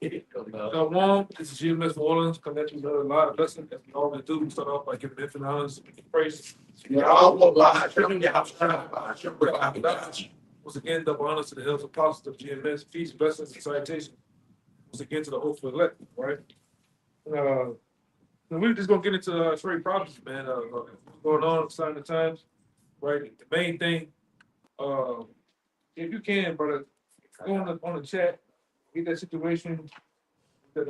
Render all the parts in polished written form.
Shalawam, this is GMS New Orleans, coming at you with a lot of lessons as we always do. We start off by giving infinite honors, praise. Once again, double honors to the hills apostles of GMS, peace, blessings, and salutations. Once again to the hopeful elect, right? We're just gonna get into trade problems, man. What's going on, sign the times, right? The main thing, if you can, brother, go on the chat, get that situation that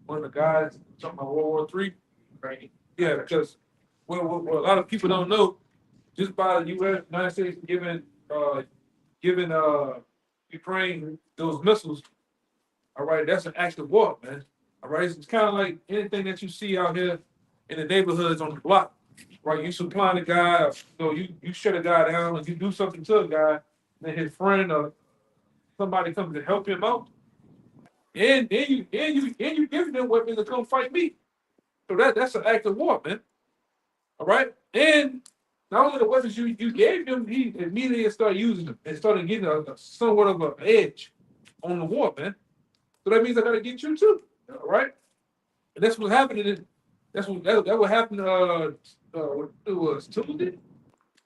one of the guys talking about World War III, right? Yeah, because what a lot of people don't know, just by the United States giving Ukraine those missiles, all right, that's an act of war, man. All right, it's kind of like anything that you see out here in the neighborhoods on the block, right? You supplying a guy, you shut a guy down, and you do something to a guy, and then his friend or somebody comes to help him out, and you give them weapons to come fight me. So that's an act of war, man. All right, and not only the weapons you gave him, he immediately started using them and started getting a somewhat of an edge on the war, man. So that means I gotta get you too. All right, and that's what happened. That what happened. It was Tuesday.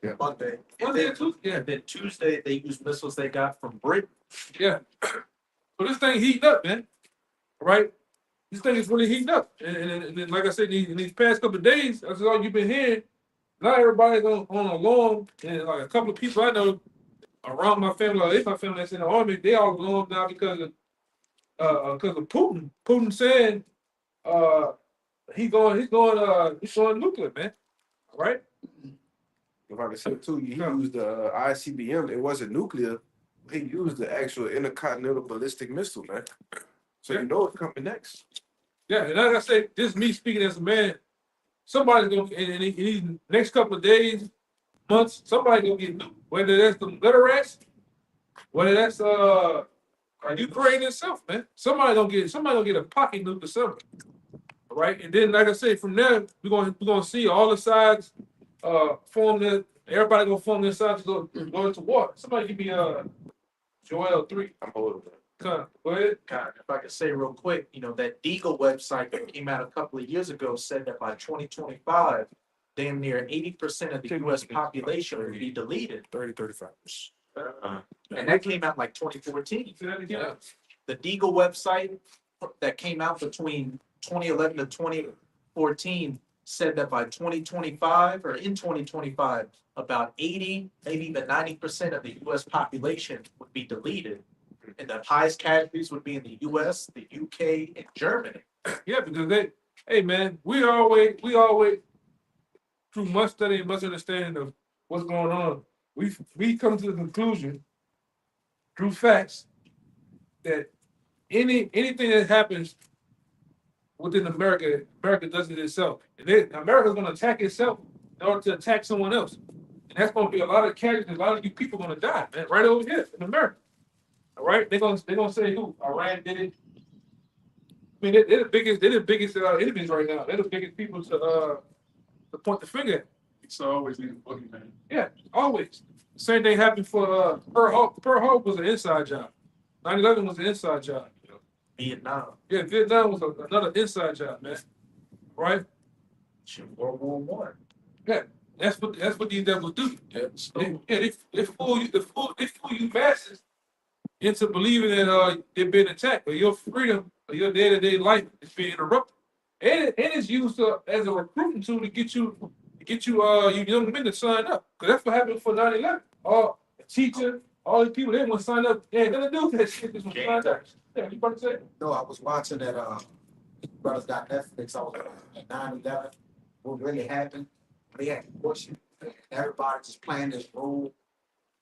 Yeah. Monday, Tuesday. Yeah. And then Tuesday they used missiles they got from Britain. Yeah. So this thing heating up, man. All right, this thing is really heating up, and then, like I said, in these past couple of days, that's all you've been hearing. Not everybody's on alarm, and like a couple of people I know around my family, or if my family that's in the army, they all alarmed now because of Putin. Putin saying he's going nuclear, man. All right. If I can say too, he used the ICBM. It wasn't nuclear. He used the actual intercontinental ballistic missile, man. So you know it's coming next. Yeah, and like I say, this is me speaking as a man. Somebody's gonna in these next couple of days, months, somebody's gonna get nuked. Whether that's the gutter rats, whether that's Ukraine itself, man. Somebody gonna get a pocket nuke or something. All right, and then like I say, from there we're gonna see all the sides form their. Everybody gonna form their sides to go into war. Somebody give me Joel 3. I'm holding it. Go ahead. God, if I could say real quick, that Deagle website that came out a couple of years ago said that by 2025, damn near 80% of the U.S. population would be deleted. 35. And that came out like 2014. Yeah. The Deagle website that came out between 2011 to 2014 said that by 2025 or in 2025, about 80, maybe even 90% of the U.S. population would be deleted. And the highest casualties would be in the U.S., the U.K., and Germany. Yeah, because hey man, we always through much study and much understanding of what's going on, we come to the conclusion through facts that anything that happens within America does it itself. And America's going to attack itself in order to attack someone else, and that's going to be a lot of casualties. A lot of you people going to die, man, right over here in America. All right, they're gonna say who? Iran did it. I mean, they're the biggest enemies right now. They're the biggest people to point the finger at. It's always been a boogeyman. Yeah, always. Same thing happened for Pearl Harbor. Pearl Harbor was an inside job. 9/11 was an inside job. Vietnam. Yeah, Vietnam was another inside job, man. Right? World War I. Yeah, that's what these devils do. They fool you masses into believing that they're being attacked, or your freedom, or your day-to-day life is being interrupted, and it's used as a recruiting tool to get you you young men to sign up, because that's what happened for 9/11. All the teacher, all the people, they want to sign up. They ain't gonna do that shit. They want to sign up. Yeah, you about to say? No, I was watching that Brothers Got Netflix. I was at 9/11. What really happened? They had abortion. Everybody just playing this role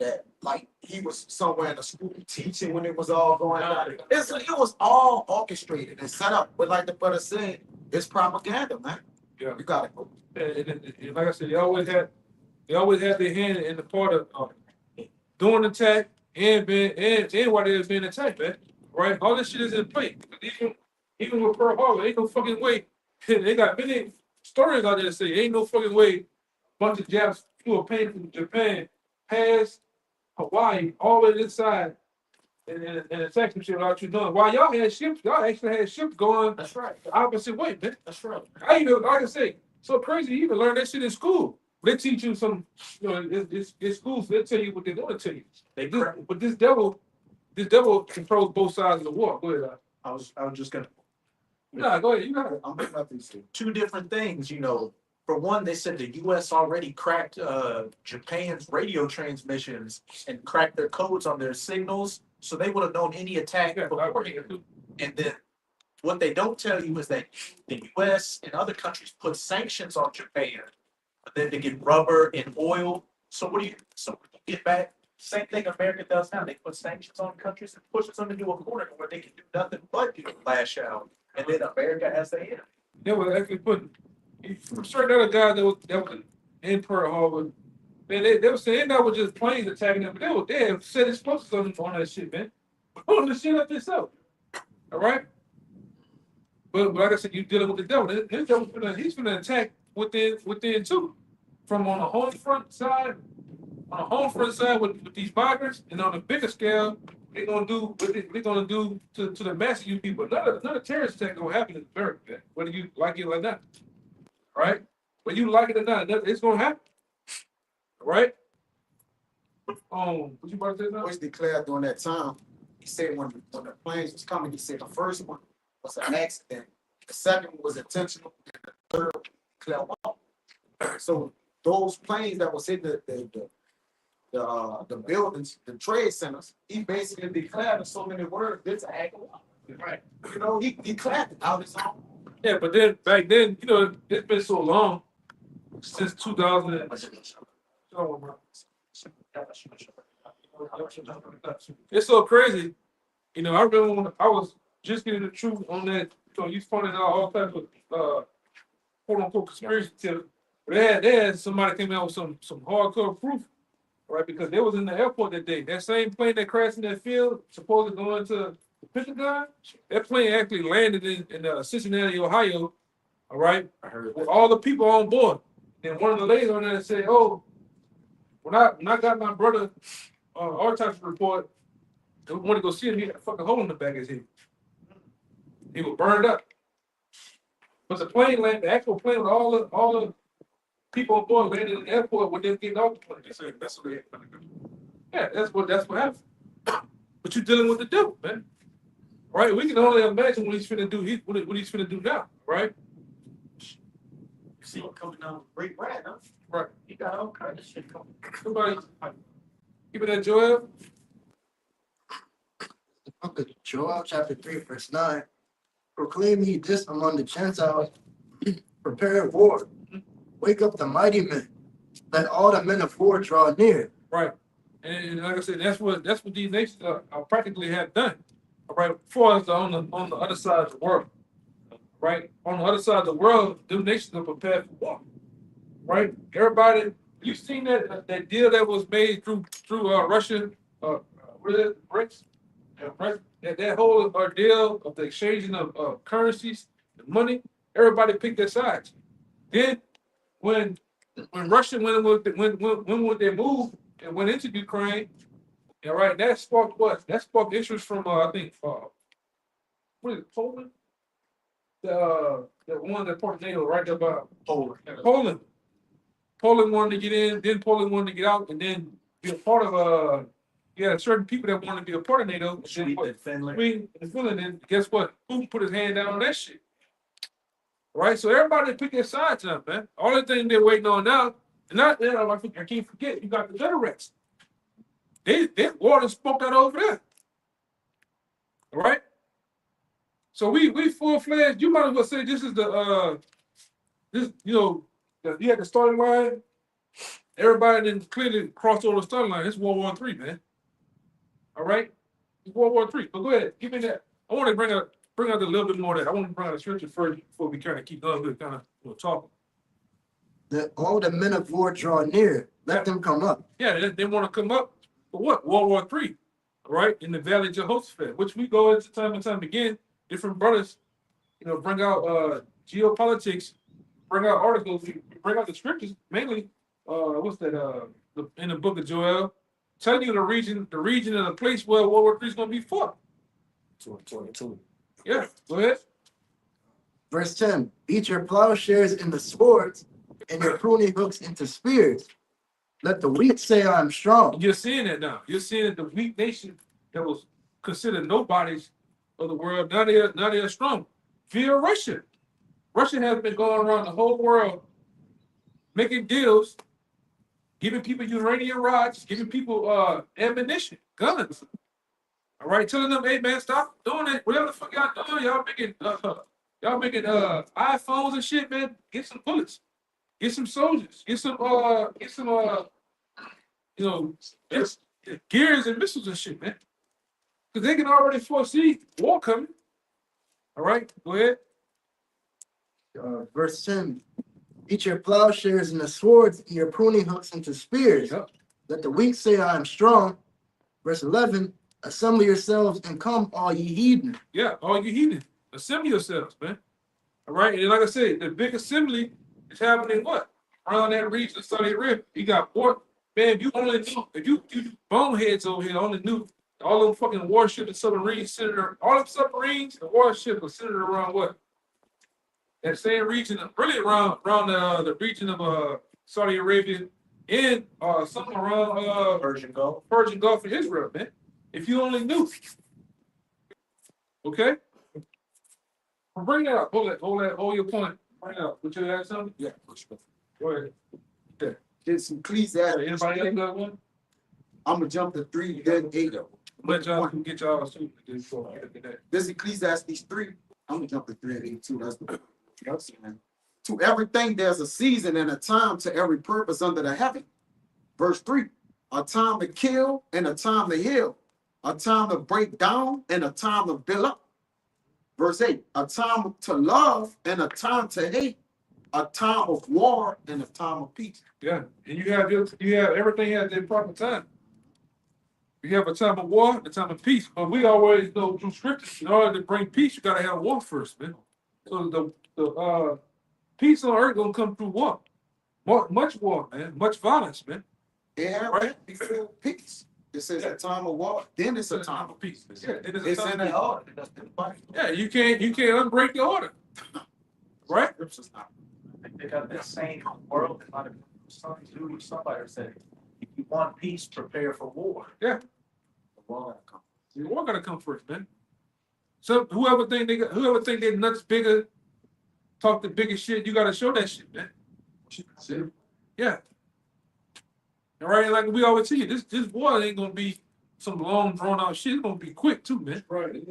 that like he was somewhere in the school teaching when it was all going on. It was all orchestrated and set up. But like the brother said, it's propaganda, man. Yeah. You gotta go. And like I said, they always had their hand in the part of doing the attack and while they was being attacked, man. Right? All this shit is in play. Even with Pearl Harbor, ain't no fucking way. They got many stories out there that say ain't no fucking way a bunch of Japs flew a plane from Japan past Hawaii all the way inside and attack some shit without you knowing. While y'all had ships, y'all actually had ships going That's right. the opposite way, man. That's right. I even, like I say, so crazy. You even learn that shit in school. They teach you some, you know, it's schools. They tell you what they're going to tell you. But this devil controls both sides of the war. Go ahead. I was just gonna. Nah, go ahead. You got it. I'm looking up these two. Two different things, you know. For one, they said the U.S. already cracked Japan's radio transmissions and cracked their codes on their signals, so they would have known any attack Yeah, beforehand. And then what they don't tell you is that the U.S. and other countries put sanctions on Japan, but then they get rubber and oil. So when you get back, same thing America does now. They put sanctions on countries and pushes them into a corner where they can do nothing but lash out. And then America has the end. They were actually putting certain other guys that was in Pearl Harbor. Man, they were saying that was just planes attacking them, but they had set explosives on that shit, man. Pulling the shit up themselves. All right? But like I said, you dealing with the devil. His devil he's gonna attack within too. From on the home front side, with these migrants, and on a bigger scale, they're gonna do what they're gonna do to the mass of you people. None of terrorist attack gonna happen in America, man, whether you like it or not. Right? Whether you like it or not, it's gonna happen. Right? What you about to say now? Was declared during that time. He said when the planes was coming, he said the first one was an accident, the second one was intentional, and the third declared war. So those planes that was in the buildings, the trade centers, he basically declared in so many words, this an act of war. Right. You know, he declared it out his own. Yeah, but then back then, you know, it's been so long since 2000. It's so crazy. You know, I remember when I was just getting the truth on that. So you finding out all types of quote unquote conspiracy theories. But they had somebody came out with some hardcore proof, right? Because they was in the airport that day. That same plane that crashed in that field, supposed to go into the Pentagon, that plane actually landed in Cincinnati, Ohio. All right, I heard with that. all the people on board. And one of the ladies on there said, "Oh, when I got my brother autopsy report, we want to go see him. He had a fucking hole in the back of his head. He was burned up. But the plane landed, the actual plane with all the people on board landed in the airport with them getting off the plane. They said that's what they had. Yeah, that's what happened. But you're dealing with the devil, man. Right? We can only imagine what he's finna do. What he's finna do now, right? You see him coming down with great brand, huh? Right. He got all kinds of shit coming. Somebody give me that Joel. Book of Joel, chapter 3, verse 9. Proclaim ye this among the Gentiles, prepare war, wake up the mighty men, let all the men of war draw near. Right. And like I said, that's what these nations are practically have done. All right, for us on the other side of the world. Right? On the other side of the world, them nations are prepared for war. Right? Everybody, you seen that deal that was made through Russia, what is it, BRICS? Right? That whole deal of the exchanging of currencies, the money, everybody picked their sides. Then when Russia went with their move and went into Ukraine, all right, that sparked what? That sparked interest from I think what is it, Poland? The one that part of NATO right there by Poland. Poland wanted to get in, then Poland wanted to get out, and then be a part of certain people that wanted to be a part of NATO. Sweden and Finland. Sweden and Finland, and guess what? Putin put his hand down on that shit. Right? So everybody pick their sides up, man. All the thing they're waiting on now, and not I can't forget, you got the Veterans. They water smoked out over there. All right? So we full-fledged, you might as well say this is you had the starting line, everybody then clearly crossed over the starting line. It's World War III, man. All right? It's World War III. But go ahead, give me that. I want to bring out a little bit more of that. I want to bring out a scripture first before we kind of keep going. We're kind of talking. Let all the men of war draw near, let them come up. Yeah, they want to come up for what? World War III, right? In the Valley of Jehoshaphat, which we go into time and time again. Different brothers, bring out geopolitics, bring out articles, bring out the scriptures, mainly, in the book of Joel, telling you the region of the place where World War III is gonna be fought. 2022. Yeah, go ahead. Verse 10, beat your plowshares into swords and your pruning hooks into spears. Let the weak say I'm strong. You're seeing that now. You're seeing that the weak nation that was considered nobodies of the world, now they're strong. Via Russia. Russia has been going around the whole world making deals, giving people uranium rods, giving people ammunition, guns. All right, telling them, hey man, stop doing that. Whatever the fuck y'all doing, y'all making iPhones and shit, man. Get some bullets, get some soldiers, get some you know, just gears and missiles and shit, man. Because they can already foresee war coming. All right, go ahead. Verse 10, beat your plowshares into swords and your pruning hooks into spears. Yep. Let the weak say I am strong. Verse 11, assemble yourselves and come, all ye heathen. Yeah, all you heathen, assemble yourselves, man. All right, and like I said, the big assembly is happening what? Around that region of Saudi Arabia. You got war, man. If you boneheads over here only knew all them fucking warships and submarines centered, all them submarines and warships are centered around what? That same region, really around the region of Saudi Arabia and something around Persian Gulf. Persian Gulf and Israel, man. If you only knew. Okay? Well, bring that up. Hold your point. Bring it up. Would you add something? Yeah. Go ahead. It's Ecclesiastes. Anybody else got one? I'm gonna jump to 3, then 8. Let y'all can get y'all suit. This Ecclesiastes 3. I'm gonna jump to 3 and 8 too. That's the saying. To everything there's a season and a time to every purpose under the heaven. Verse 3. A time to kill and a time to heal. A time to break down and a time to build up. Verse 8. A time to love and a time to hate. A time of war and a time of peace. Yeah, and you have everything at their proper time. You have a time of war, a time of peace. But we always know through scriptures, in order to bring peace, you gotta have war first, man. So the peace on earth gonna come through war. Much war, man, much violence, man. Yeah, Right. before peace. It says a time of war, then it's a time of peace. Yeah, it is a It's time in of the peace. order. That's in the Bible. Yeah, you can't unbreak the order. Right? Scripture's not. They got that same world. Somebody said, if you want peace, prepare for war. Yeah. The war gotta come. The war gotta come first, man. So whoever think they nuts bigger, talk the biggest shit, you gotta show that shit, man. See? Yeah. All right, like we always tell you, this war ain't gonna be some long drawn out shit. It's gonna be quick too, man. Right.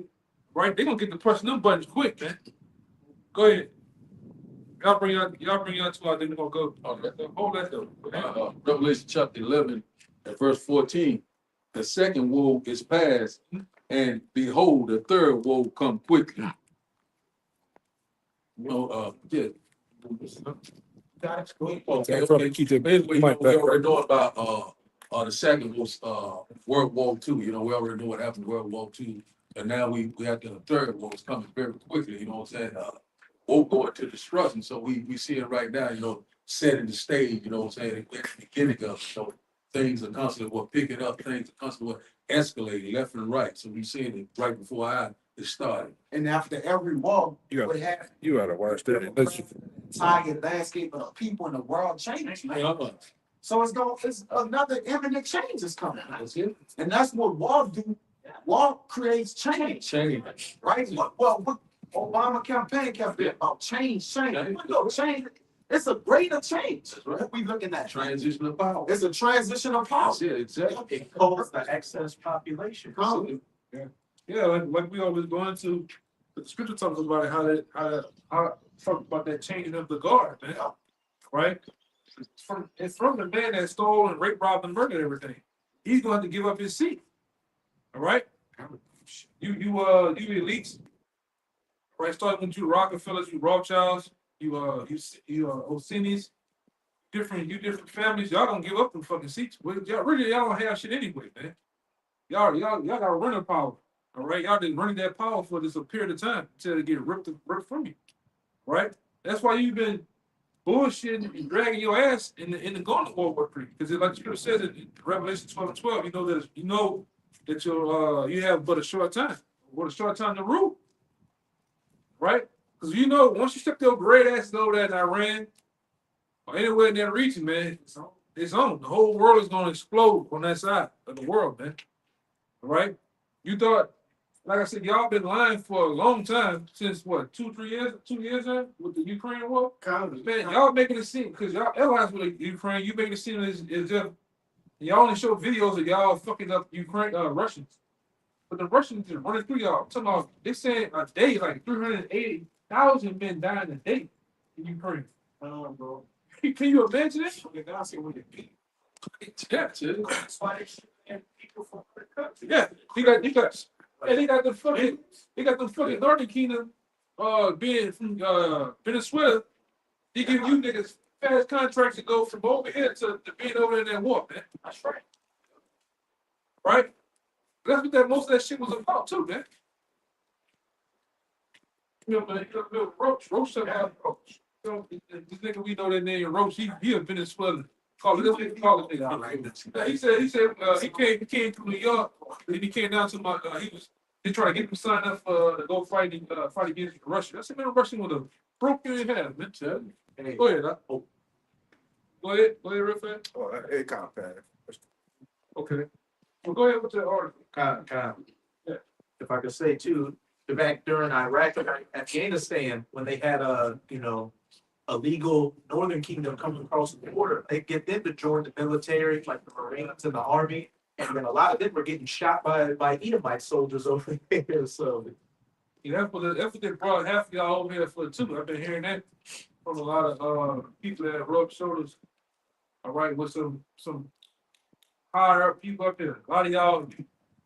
Right? They gonna get to pressing them buttons quick, man. Go ahead. Y'all bring y'all two out, then we're gonna go. Hold that though. Revelation chapter 11 and verse 14. The second woe is past, and behold, the third woe come quickly. Yeah. Okay. Keep the Basically, mic we back already know about the second was World War II. You know, we already know what happened in World War II, and now we have the third war is coming very quickly. You know what I'm saying? War going to destruction. So we see it right now. You know, setting the stage. You know what I'm saying? At the beginning of so things are constantly picking up. Things are constantly escalating left and right. So we seeing it right before our eyes. It started. And after every war, You what happened? gotta watch that. Entire landscape of the people in the world changes, man. So it's another imminent change is coming. And that's what war do. War creates change. Right? What Obama campaign kept being about change. We go change. It's a greater change. What we looking at? Transition of power. It's a transition of power. Yeah, exactly. It caused the excess population. Yeah, like we always go into the scripture talks about it, how talk about that changing of the guard, man. Right? It's from the man that stole and raped, robbed, and murdered everything. He's going to give up his seat. All right? You elites, right? Starting with you Rockefellers, you Rothschilds, you Orsini's, different families, y'all don't give up them fucking seats. Well, y'all don't have shit anyway, man. Y'all got running power. All right, y'all been running that power for this a period of time until it get ripped from you. Right? That's why you've been bullshitting and dragging your ass in the going to World War III. Because like Scripture says in Revelation 12:12, you know that you have but a short time, to rule, right? Because once you step your great ass over there in Iran or anywhere in that region, man, it's on. The whole world is gonna explode on that side of the world, man. All right? You thought, like I said, y'all been lying for a long time, since what, 2 years now with the Ukraine war? Man, y'all making it seem, because y'all allies with Ukraine, you making it seem as if y'all only show videos of y'all fucking up Ukraine, Russians. But the Russians are running through y'all. I'm talking about, they saying a day, like 380,000 men dying a day in Ukraine. Bro. Can you imagine it? Yeah, That's why they shoot people from other countries. yeah, they got the fucking Northern Kingdom, being from Venezuela. They give you niggas fast contracts to go from over here to being over in that war, man. That's right. Right? That's what most of that shit was about too, man. Roach somehow. This nigga we know that name Roach. He a Venezuelan. Call it. That's what he call it. Nigga. He said he came to New York, and then he came down to my. They trying to get him signed up to go fight against Russia. I said, man, Russia would have broke you in half, man. Hey, Go ahead, Go ahead, real fast. Oh, it kind of bad. Okay. Well, go ahead with the article. kind. Yeah. If I could say too, back during Iraq and Afghanistan, when they had illegal Northern Kingdom coming across the border, they get them to join the military, like the Marines and the Army, and then a lot of them were getting shot by Edomite soldiers over there. So Yeah, that's what they brought half of y'all over here for too. I've been hearing that from a lot of people that rub shoulders. All right, with some higher up people up there. A lot of y'all,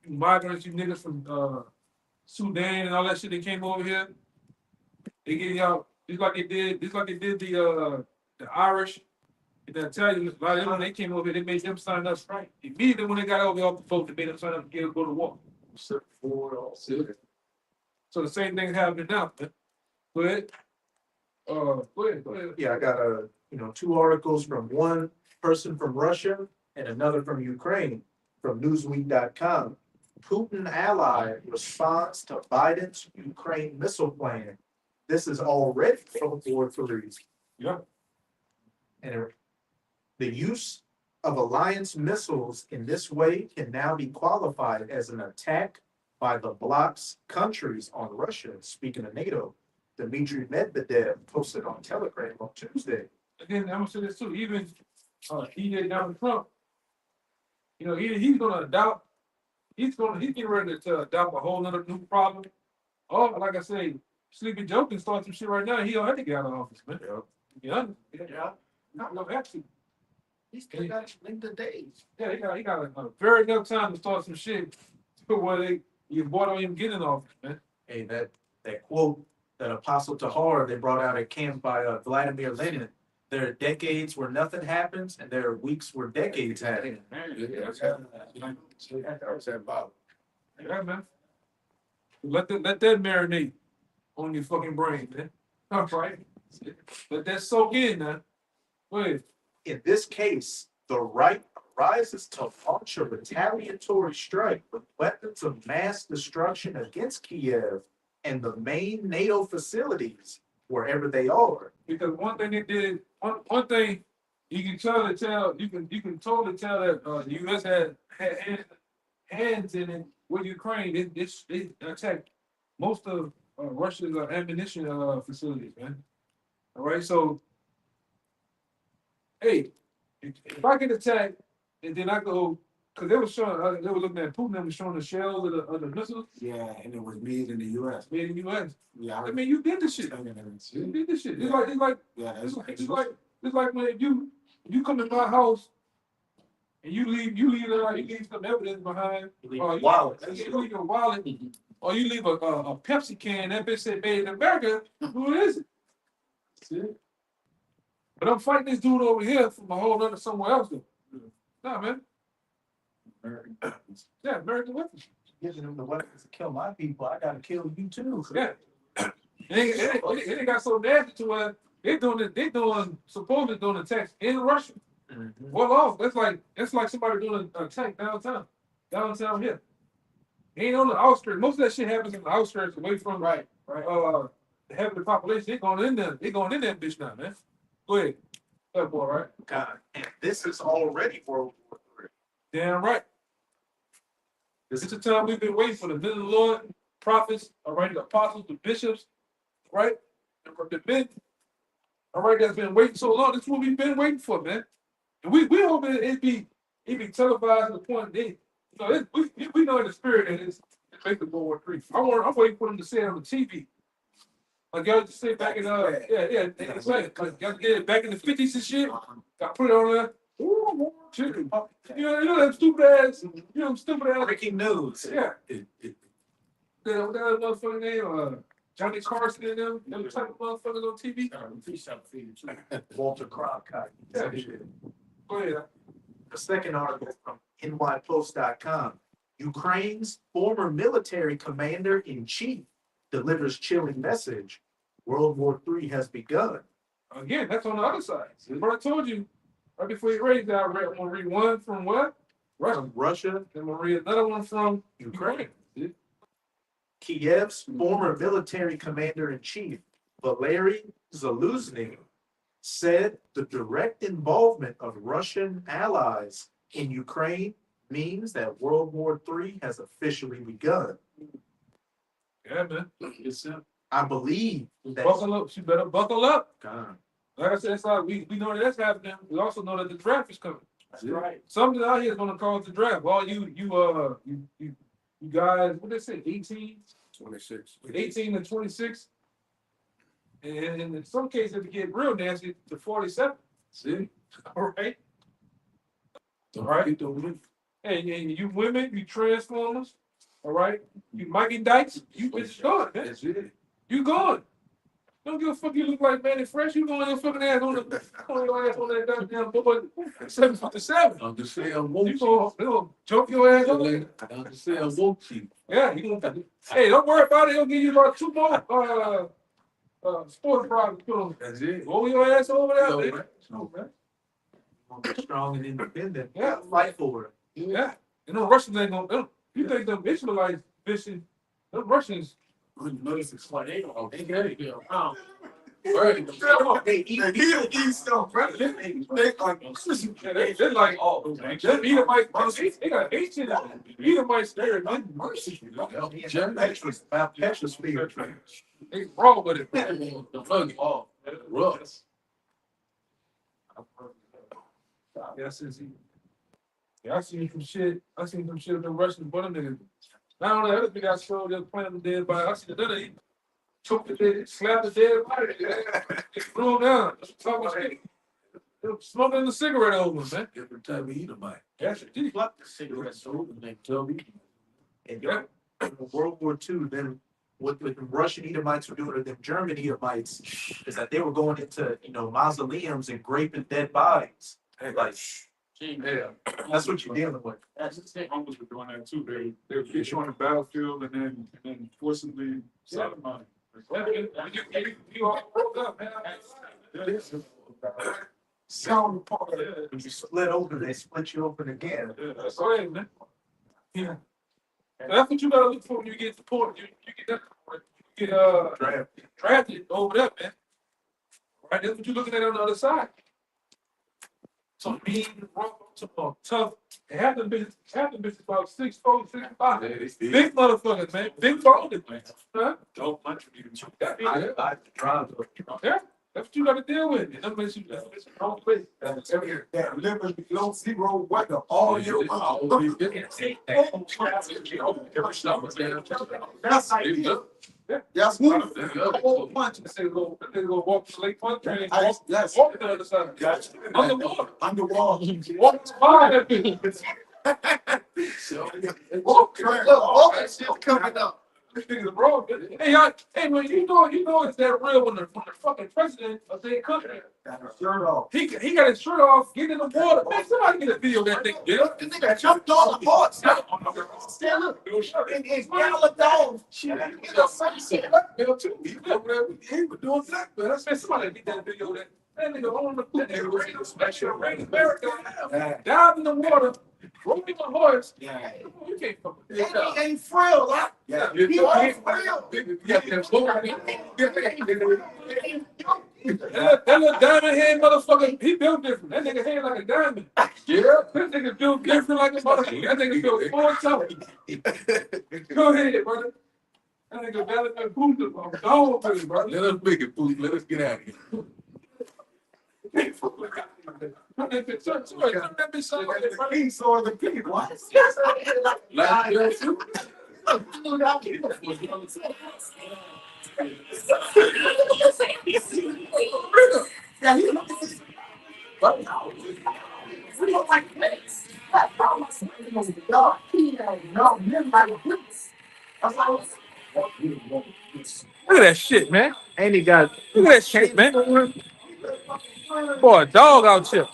you migrants, you niggas from Sudan and all that shit that came over here. They get y'all just like they did the Irish and the Italians. A lot of them when they came over here, they made them sign up right. Immediately when they got over here off the boat, they made them sign up to go to war. So the same thing happening now. Man. Go ahead. Go ahead. yeah, I got two articles from one person from Russia and another from Ukraine from Newsweek.com. Putin ally responds to Biden's Ukraine missile plan. This is already from World War III. Yeah. And the use of alliance missiles in this way can now be qualified as an attack by the bloc's countries on Russia. Speaking of NATO, Dmitry Medvedev posted on Telegram on Tuesday. Again, I'm gonna say this too. Even DJ Donald Trump, he's gonna adopt. He's getting ready to adopt a whole nother new problem. Oh, like I say, Sleepy Joe can start some shit right now. He don't have to get out of office, man. Yeah. Not no actually. He still got to link the days. Yeah, he got a very enough time to start some shit where you bought on him getting in office, man. Hey, that quote, that Apostle Tahar they brought out at camp by Vladimir Lenin. There are decades where nothing happens, and there are weeks where decades happen. Yeah, man. Let that marinate on your fucking brain, man. All right. Let that soak in, man. Go ahead. In this case, the right rises to launch a retaliatory strike with weapons of mass destruction against Kiev and the main NATO facilities, wherever they are. Because one thing they did, one thing you can totally tell that the U.S. had hands in it with Ukraine. They attacked most of Russia's ammunition facilities, man. All right, so hey, if I get attacked and then I go, because they were looking at Putin, they were showing the shells of the missiles Yeah, and it was made in the U.S. made in the U.S. Yeah, I mean, you did this shit. You did this shit. It's like when you come to my house and you leave some evidence behind. You leave or your wallet. You leave your wallet, or you leave a Pepsi can. That bitch said made in America. Who is it? See? But I'm fighting this dude over here from a whole other somewhere else. Though. Nah, man. Yeah, American weapons. Giving them the weapons to kill my people, I gotta kill you too. Yeah. It ain't got so nasty to where They doing it. They doing supposedly doing attacks in Russia. Mhm. Well, off. That's like somebody doing an attack downtown here. Ain't on the outskirts. Most of that shit happens in the outskirts, away from Right. the heavy population. They going in there. They going in that bitch now, man. Go ahead. That boy, right? God, and this is already World War III. Damn right. This is the time we've been waiting for the men of the Lord, prophets, all right, the apostles, the bishops, right? The men, all right, that's been waiting so long. This is what we've been waiting for, man. And we hope it be televised to the point they, you know, we know in the spirit that it's basically World War III. I'm waiting for them to say it on the TV. Like y'all just say back in it's like y'all did it back in the 50s and shit. Got put it on there. Ooh, shit. You know them stupid ass, Breaking news. yeah. It, What that motherfucker name? Johnny Carson and them type of motherfuckers on TV. Walter Cronkite. Yeah. Go ahead. The second article from nypost.com. Ukraine's former military commander-in-chief delivers chilling message. World War III has begun. Again, that's on the other side. What I told you right before you raised that, I'm gonna read one from what? Russia. From Russia, Then I'm gonna read another one from Ukraine. Ukraine. Kiev's former military commander-in-chief, Valery Zaluzny, said the direct involvement of Russian allies in Ukraine means that World War III has officially begun. Yeah, man. I believe that. Buckle up. You better buckle up. God, Like I said, it's like we know that that's happening. We also know that the draft is coming. that's right. Something out here is gonna cause the draft. All you guys, what they say, 18? 26. 18 to 26. And in some cases, if you get real nasty, to 47. see, All right. don't Right. forget the And you women, you transformers, all right? You Mikey Dykes, you bitches going, man. That's it. You going. Don't give a fuck you look like Manny Fresh. You going your fucking ass on your ass on that goddamn board 757. I'm just saying, I won't You gonna jump your ass on there. I'm just saying, I won't cheat. Yeah, you gonna hey, don't worry about it. He'll give you about 2 more sports products. Put on. That's it. Roll your ass over there, No, man. man. No, man. Be strong and independent. Yeah. Fight for it. Yeah. You know, Russians ain't gonna. You think them Israelites fishing? Them Russians. Right. They eat stuff, right? They're like, oh, man, them Edomites, they got ancient Edomites there. Petra spirit. They wrong with it. Oh, rough. I seen some shit. I seen some shit of the Russians, but them niggas. Not only that, other thing I saw, they were playing the dead body. I seen another, he took the dead, slapped the dead body. He threw him down. Talking shit. They were smoking the cigarette over, man. Every time we eat a bite. That's it. Did he? Pluck the cigarettes over. And they tell me, And in World War II, then what the Russian Edomites were doing to them German Edomites is that they were going into, mausoleums and raping dead bodies. Like, Yeah. that's what you're dealing with. Homeless were doing that too. They would get you on the battlefield and then forcibly sodomized. You all broke up, man. Sound part of it. When you split open, they split you open again. That's all right, man. Yeah. That's what you gotta look for when you get deported. You get that, you get drafted over there, man. Right, that's what you're looking at on the other side. So mean, tough. And half them bitches about 6'4", 6'5". Big motherfuckers, man. Big boned, man. Huh? Don't punch me. I drive. Yeah, that's what you gotta deal with. And that makes you the wrong place. That livers below zero weather all year round. Yes, Whole punch and say go walk to Lake Punch and yes. walk to the other side. Yes. Underwater. Underwater. Walk to that bitch. Walk that shit coming up. This nigga's wrong. Hey, y'all, hey, man, you know it's that real when the fucking president of their country, Got her shirt off. he got his shirt off, getting in the water. Man, somebody get a video of that thing, yeah? This nigga jumped on the horse. Still look. It's yellow dog. Shit. Bill too. He was doing black, man. I said somebody get that video of that. That nigga on the nigga special rain America dive in the water, rode him a horse. Yeah. You can't fuck with He that. ain't frill, huh? Yeah, He ain't frill. That little diamond head motherfucker, he built different. That nigga head like a diamond. Yeah, that nigga built different like a motherfucker. That nigga built 4 times. Go ahead, brother. That nigga Valentine Booster, I'm gone with it, brother. Let us make it, please. Let us get out of here. Turn that bitch on, brother. He's on the people. What? Last year, too. Yeah, he Look at that shit, man. And he got Look at that shit, man. Boy, a dog out here.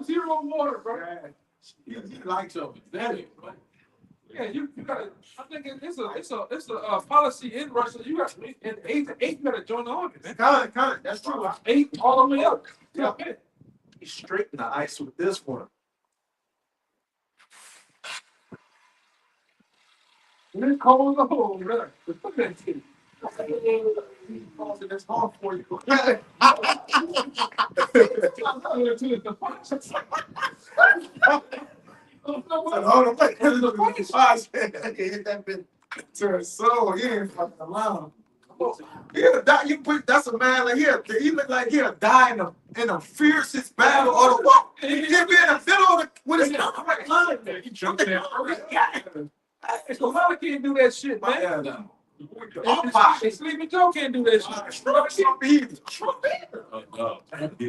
Zero water, bro. He likes something. Damn it, man. Yeah, you gotta. I think it's a policy in Russia. You got in 8 to 8. You gotta join the army, man. Con, that's true. 8 all the way up. Yeah, man. he straightened the ice with this one. It's cold as a hole, brother. Look at that shit. It's hard for you. Hold on, wait. Hit that bit to her soul. He ain't fucking around. He'll die. You put that's a man like here. He look like he'll die in the fiercest battle or the war. He'll be in the middle of the with his right line. He jumped in. Kamala can't do that shit, man. And Sleepy Joe can't do that shit. Oh, God. Half the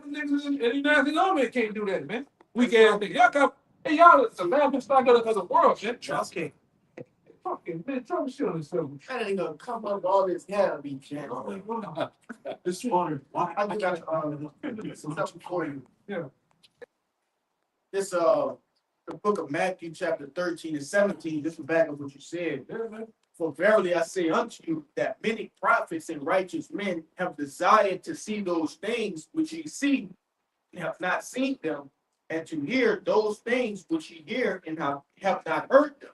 niggas in the United Army can't do that, man. Weak ass niggas. Y'all got, hey, y'all, it's the laughing stock of the world, man. Trust me. Fucking man, tell me shit on himself. That ain't gonna come up all this hair be jammed. This one, I got something for you. Yeah. This the book of Matthew chapter 13 and 17. This is back of what you said. Yeah, man. For verily I say unto you that many prophets and righteous men have desired to see those things which ye see and have not seen them, and to hear those things which ye hear and have not heard them.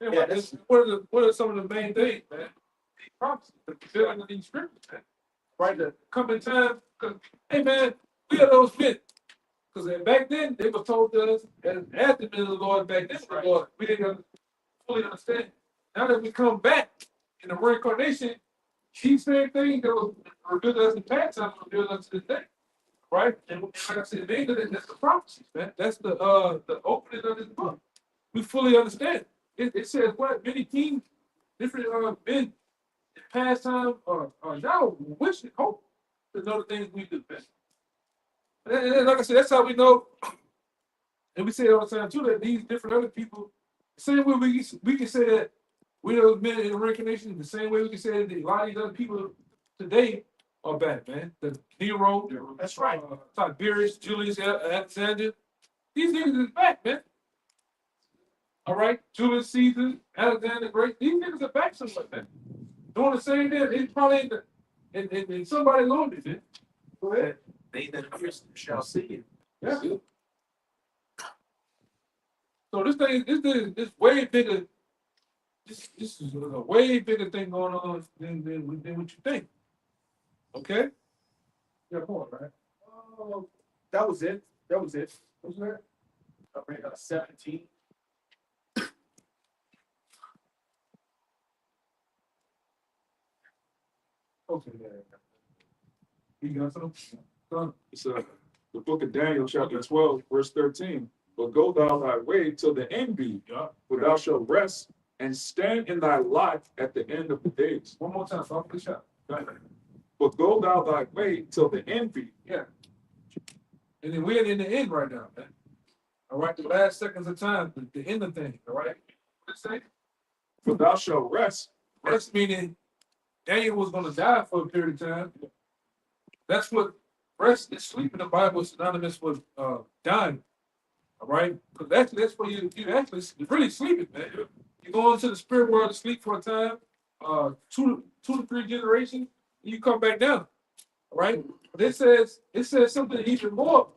Yeah, what are some of the main things, man? These prophecies, the fulfilling of these scriptures, man. Right, the coming time. Hey, man, we are those men. Because back then, they were told to us, as the men of the Lord, back then, the Lord, we didn't fully understand. Now that we come back in the reincarnation, these same things that were revealed to us in past time are revealed us to this day. Right? And like I said, that's the prophecies, man. That's the opening of this book. We fully understand. It says what many kings, different men in past time are now wishing, hope to know the things we do best. And like I said, that's how we know, and we say it all the time too, that these different other people, the same way we can say that we those men in the reincarnation, the same way we can say that a lot of these other people today are bad, man. The Nero, That's right. Tiberius, Julius, Alexander, these niggas is back, man. All right, Julius Caesar, Alexander the Great, these niggas are back somewhere, man. Doing the same thing. It's probably in somebody loaned it, man. Go ahead. They that pierced shall see it. Yeah. So this thing is way bigger. This is a way bigger thing going on than what you think. Okay? Yeah, more, right? That was it. What's that? I read 17. Okay, yeah. You got something? It's the book of Daniel, chapter 12, verse 13. But go thou thy way till the end be, for thou shalt rest and stand in thy lot at the end of the days. One more time, so I'll push out. But go thou thy way till the end be, Yeah. And then we're in the end right now, man. All right, the last seconds of time, the end of things, all right? What it say? For thou shalt rest. Rest meaning Daniel was gonna die for a period of time. That's what rest and sleep in the Bible is synonymous with dying. All right? Because that's where you actually you're really sleeping, man. You go into the spirit world to sleep for a time, 2 to 3 generations, and you come back down. All right? But it says something even more.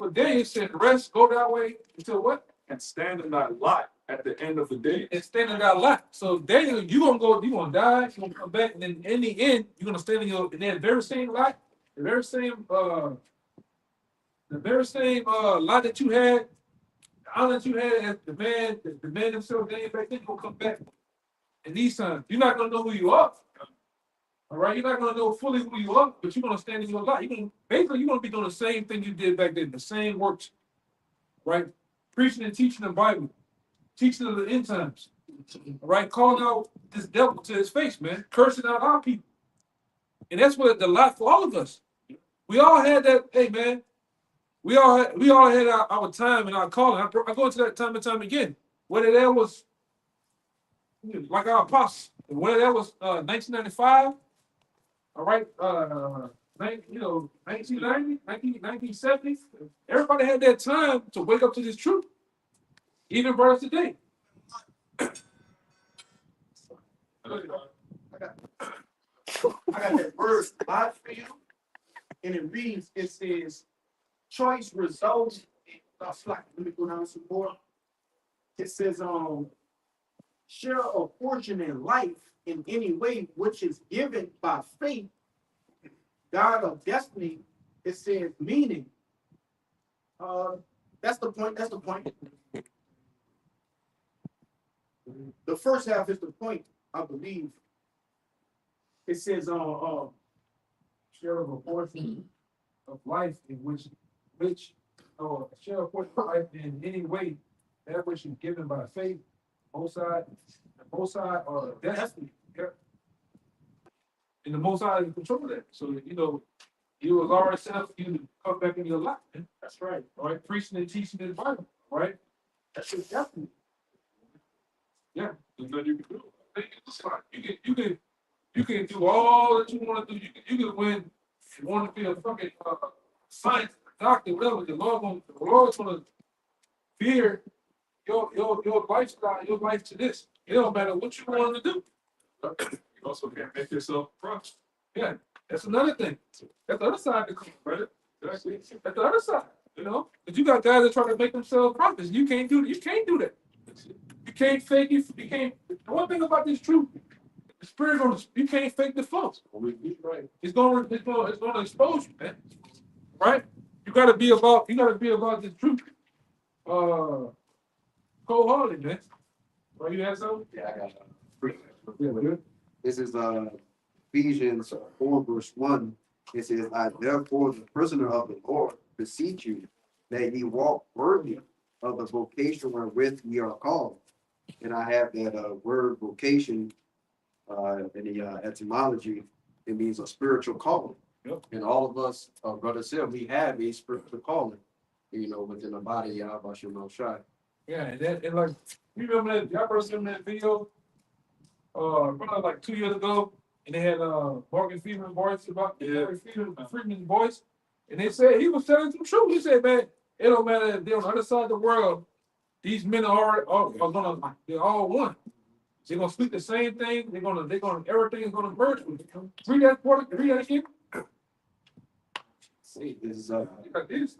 But Daniel said, rest, go that way until what? And stand in thy lot at the end of the day. And stand in that lot. So Daniel, you're gonna die, you're gonna come back, and then in the end, you're gonna stand in that very same lot, the very same lot that you had, the honor that you had as the man himself, Daniel back then, gonna come back. And these times, you're not gonna know who you are. All right, you're not gonna know fully who you are, but you're gonna stand in your lot. You're gonna be doing the same thing you did back then, the same works, right? Preaching and teaching the Bible, teaching of the end times, all right? Calling out this devil to his face, man, cursing out our people, and that's what the lot for all of us. We all had that. Hey, man, we all had our time and our calling. I go into that time and time again. Whether that was like our apostles, whether that was 1995. All right, 1990, 1970, everybody had that time to wake up to this truth. Even brothers today. I got that verse lot for you, and it reads, it says, choice results. Let me go down some more. It says, share a portion in life in any way which is given by faith, God of destiny. It says meaning. That's the point. That's the point. The first half is the point, I believe. It says, Share of a portion of life in which share a portion of life in any way that which is given by faith, both sides are destiny. Yeah. And the Most High is in control of that. So you was already set up for you to come back in your life. Man. that's right. All right, preaching and teaching the Bible. All right, That's your destiny. yeah. There's nothing you can do. You can do all that you want to do. You can win. You want to be a fucking science doctor, whatever. The Lord's gonna fear your lifestyle, your life to this. It don't matter what you want to do. You also can't make yourself a prophet. Yeah, that's another thing. That's the other side of the coin, brother. That's the other side, But you got guys that try to make themselves prophets. You can't do that. You can't do that. You can't fake it. You can't. The one thing about this truth, the spirit you can't fake the false. Right. It's gonna expose you, man. Right? You gotta be about this truth. Cold-hearted, man. Well, you have something? Yeah, I got Yeah, good. This is Ephesians 4, verse 1. It says, I therefore, the prisoner of the Lord, beseech you that ye walk worthy of the vocation wherewith ye are called. And I have that word vocation in the etymology. It means a spiritual calling. Yep. And all of us, Brother Sil, we have a spiritual calling, within the body of YAHAWASHI. Yeah, and like, you remember that? Y'all ever seen that video? Probably like 2 years ago, and they had Morgan Freeman's voice about Freeman's voice, and they said he was telling some truth. He said, man, it don't matter if they're on the other side of the world. These men are gonna, they're all one. They're gonna speak the same thing. They're gonna everything is gonna merge with it. Read that again. This is These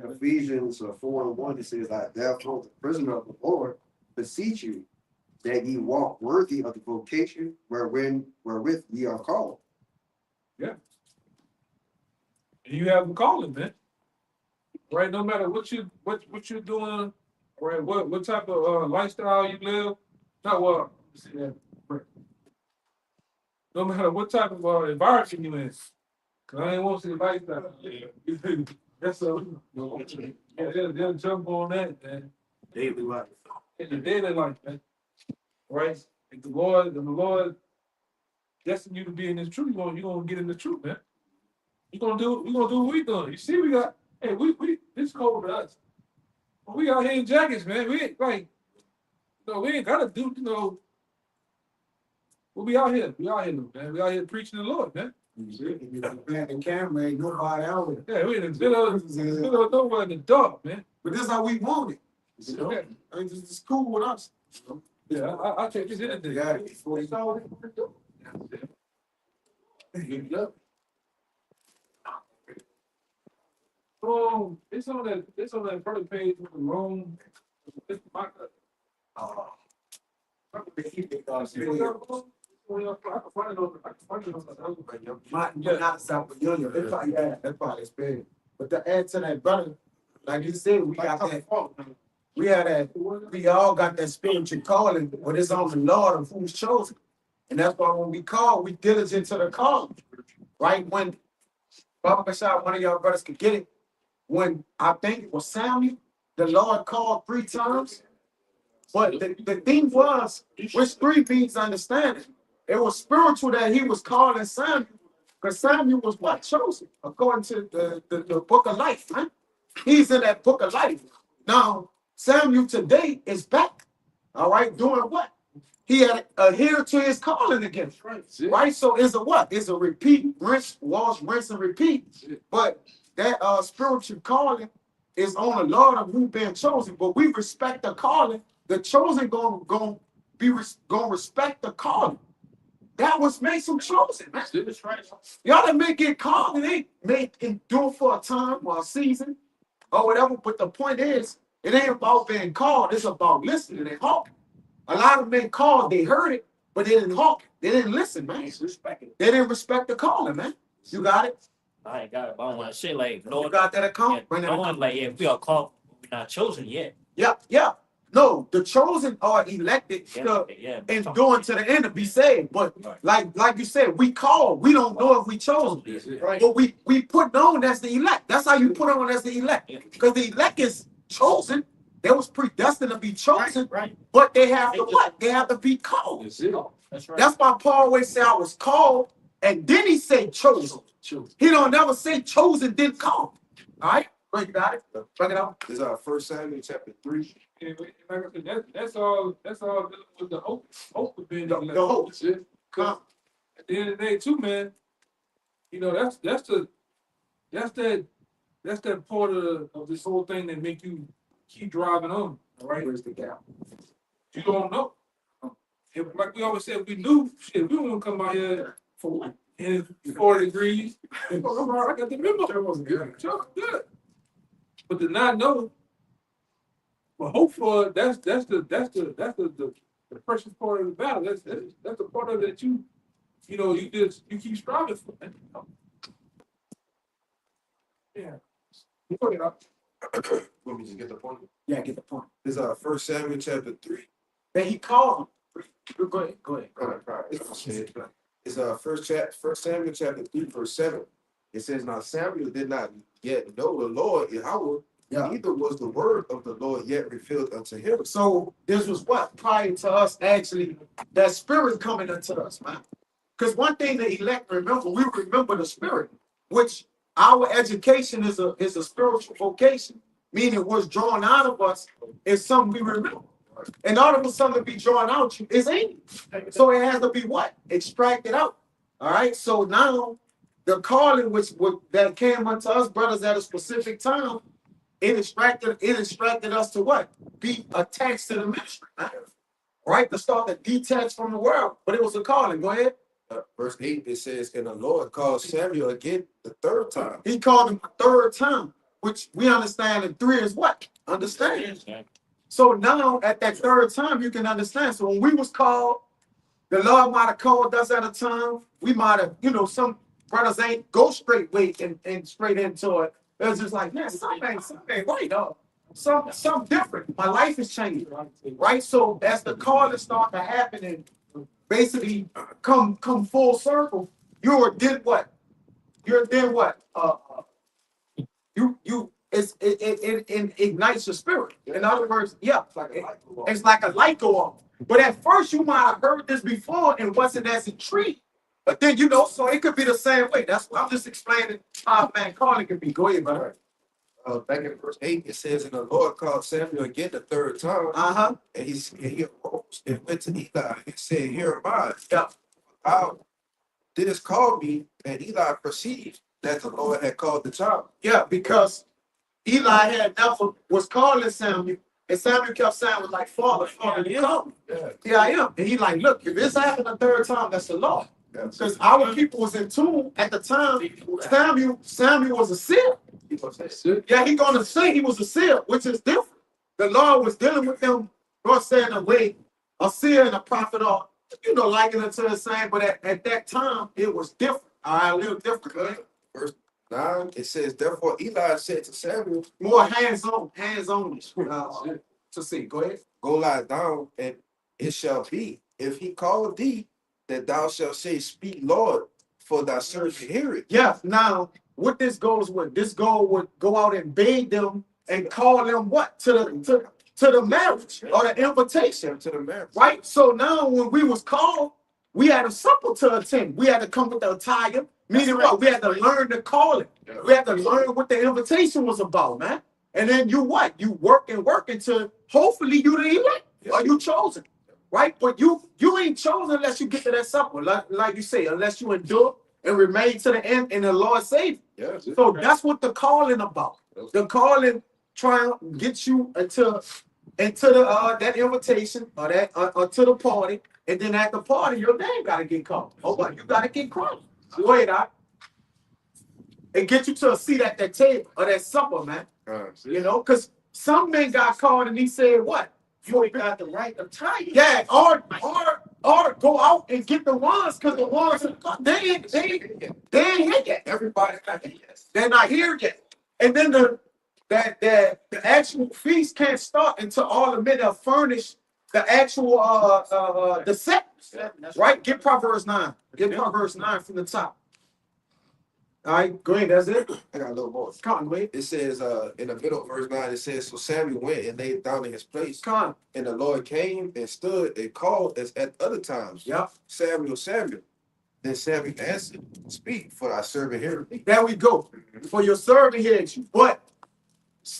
Ephesians 4:1. It says, I therefore, the prisoner of the Lord, beseech you that ye walk worthy of the vocation wherewith ye are called. you have a calling, man. Right? No matter what you're doing, right? What type of lifestyle you live, not what. No matter what type of environment you in. Cause I ain't want to see the lifestyle. That's they'll jump on that, man. Daily life. In the daily life, man. Right? If the Lord destined you to be in this truth, you're gonna get in the truth, man. We're gonna do what we doing. You see, we got Hey, it's cold to us. We out here in jackets, man. We ain't like, we ain't gotta do, we out here. We out here, man. We out here preaching the Lord, man. Man, the camera ain't nobody out there. Yeah, we in the middle of nowhere in the dark, man. But this is how we want it. You know? Yeah. I mean, it's cool with us. Yeah, I take this anything. Yeah. That's all we want to do. Yep. It's on that front page with the room. It's my. Not South Virginia. That's probably big. But to add to that, brother, like you said, we got that. We had that. We all got that spiritual calling, but it's on the Lord of who's chosen. And that's why when we call, we diligent to the call. Right? When Baba Bashar, one of y'all brothers could get it. When I think it was Samuel, the Lord called 3 times. But the thing was, which 3 means understanding. It was spiritual that he was calling Samuel, because Samuel was what? Chosen, according to the book of life, man. He's in that book of life. Now, Samuel today is back, all right, doing what? He had adhered to his calling again, right? So it's a what? It's a repeat, rinse, wash, rinse, and repeat. But that spiritual calling is on the Lord of who been chosen. But we respect the calling. The chosen gonna respect the calling. That was made some chosen, man. Y'all that may get called and they may endure for a time or a season or whatever. But the point is, it ain't about being called. It's about listening and hawking. A lot of men called, they heard it, but they didn't hawk. They didn't listen, man. They didn't respect the calling, man. You got it? I ain't got it. But I want to say, like, no, You got that account? Bring that no one, account. like, if we are called, we're not chosen yet. Yeah. No, the chosen are elected and doing to the end to be saved. But like you said, we called. We don't know if we chosen. Right. But we put on as the elect. That's how you put on as the elect. Because the elect is chosen. They was predestined to be chosen. Right. But they have to what? They have to be called. That's right. That's why Paul always say I was called, and then he said chosen. He don't never say chosen, then called. All right? Go ahead, you got it. Bring it out. This is 1 Samuel chapter 3. Yeah, like I said, that's all with the hope of being The hope. Cause at the end of the day, too, man, that's that part of this whole thing that make you keep driving on. All right, Where's the gap? you don't know. If, like we always said, we knew shit. We wouldn't come out here For what? in 40 degrees. I got the memo. That was good. Sure, good. But to not know, but hope for that's the precious part of the battle. That's the part of it that you keep striving for. Man. Yeah. Put it up. Let me just get the point. Yeah, get the point. This is 1 Samuel chapter 3. Then he called him. Go ahead. Right. It's 1 Samuel chapter 3, verse 7. It says, now Samuel did not yet know the Lord Yahawah, neither was the word of the Lord yet revealed unto him. So this was what? Prior to us actually, that spirit coming into us, man. Because one thing the elect remember, we remember the spirit, which our education is a spiritual vocation, meaning what's drawn out of us is something we remember. In order for something to be drawn out, it's in you. So it has to be what? Extracted out. All right. So now the calling that came unto us, brothers, at a specific time, it extracted us to what? Be attached to the ministry. Right? To start to detach from the world. But it was a calling. Go ahead. Verse 8, it says, and the Lord called Samuel again the 3rd time. He called him a 3rd time, which we understand that 3 is what? Understand. So now at that 3rd time, you can understand. So when we was called, the Lord might have called us at a time. We might have, some brothers ain't go straight way and straight into it. It was just like, man, something right up. Something different. My life is changing. Right? So as the calling start to happen and basically come full circle, you did what? You're then what? It ignites your spirit. In other words, yeah, it's like a light go on. But at first you might have heard this before and wasn't as intrigued. But then so it could be the same way. That's what I'm just explaining how a man calling can be. Go ahead, brother. back in verse 8, it says, and the Lord called Samuel again the third time, and he arose and went to Eli and said, here am I. Yeah. Thou didst call me, and Eli perceived that the Lord had called the child. Yeah, because Eli had never was calling Samuel, and Samuel kept saying, was like, Father, you call me. Yeah. Here I am. And he like, look, if this happened a third time, that's the Lord. Because our people was in tune at the time. Samuel was a seer. Yeah, he gonna say he was a seer, which is different. The Lord was dealing with them, God said in a way, a seer and a prophet are, liking it to the same, but at that time, it was different. All right, a little different. Right? Verse 9, it says, therefore Eli said to Samuel, More hands-on to see. Go ahead. go lie down, and it shall be, if he call thee, that thou shalt say, speak, Lord, for thy servant hear it. Yeah, now, what this goes with, this goal would go out and beg them and call them what? To the marriage or the invitation. To the marriage. Right? So now when we was called, we had a supper to attend. We had to come with the attire. Meaning what? We had to learn to call it. We had to learn what the invitation was about, man. And then you what? You work until hopefully you the elect or you chosen. Right? But you ain't chosen unless you get to that supper. Like you say, unless you endure and remain to the end in the Lord save you. Yeah, so that's what the calling about. The calling trying to get you into the that invitation or that or to the party, and then at the party your name gotta get called. Oh, what? You gotta get called. Wait, and get you to a seat at that table or that supper, man. Because some men got called and he said, what? You ain't got the right attire. Yeah, or go out and get the ones, because the ones they ain't here yet. everybody's not here yet. They're not here yet. And then the actual feast can't start until all the men have furnished the actual the set. Right? Get Proverbs 9. Get Proverbs 9 from the top. All right, go ahead. That's it. I got a little more. Come on, wait. It says in the middle of verse 9, it says, so Samuel went and laid down in his place. Come on. And the Lord came and stood and called as at other times. Yep. Samuel, Samuel. Then Samuel answered, speak, for thy servant heareth thee. There we go. For your servant hears you. But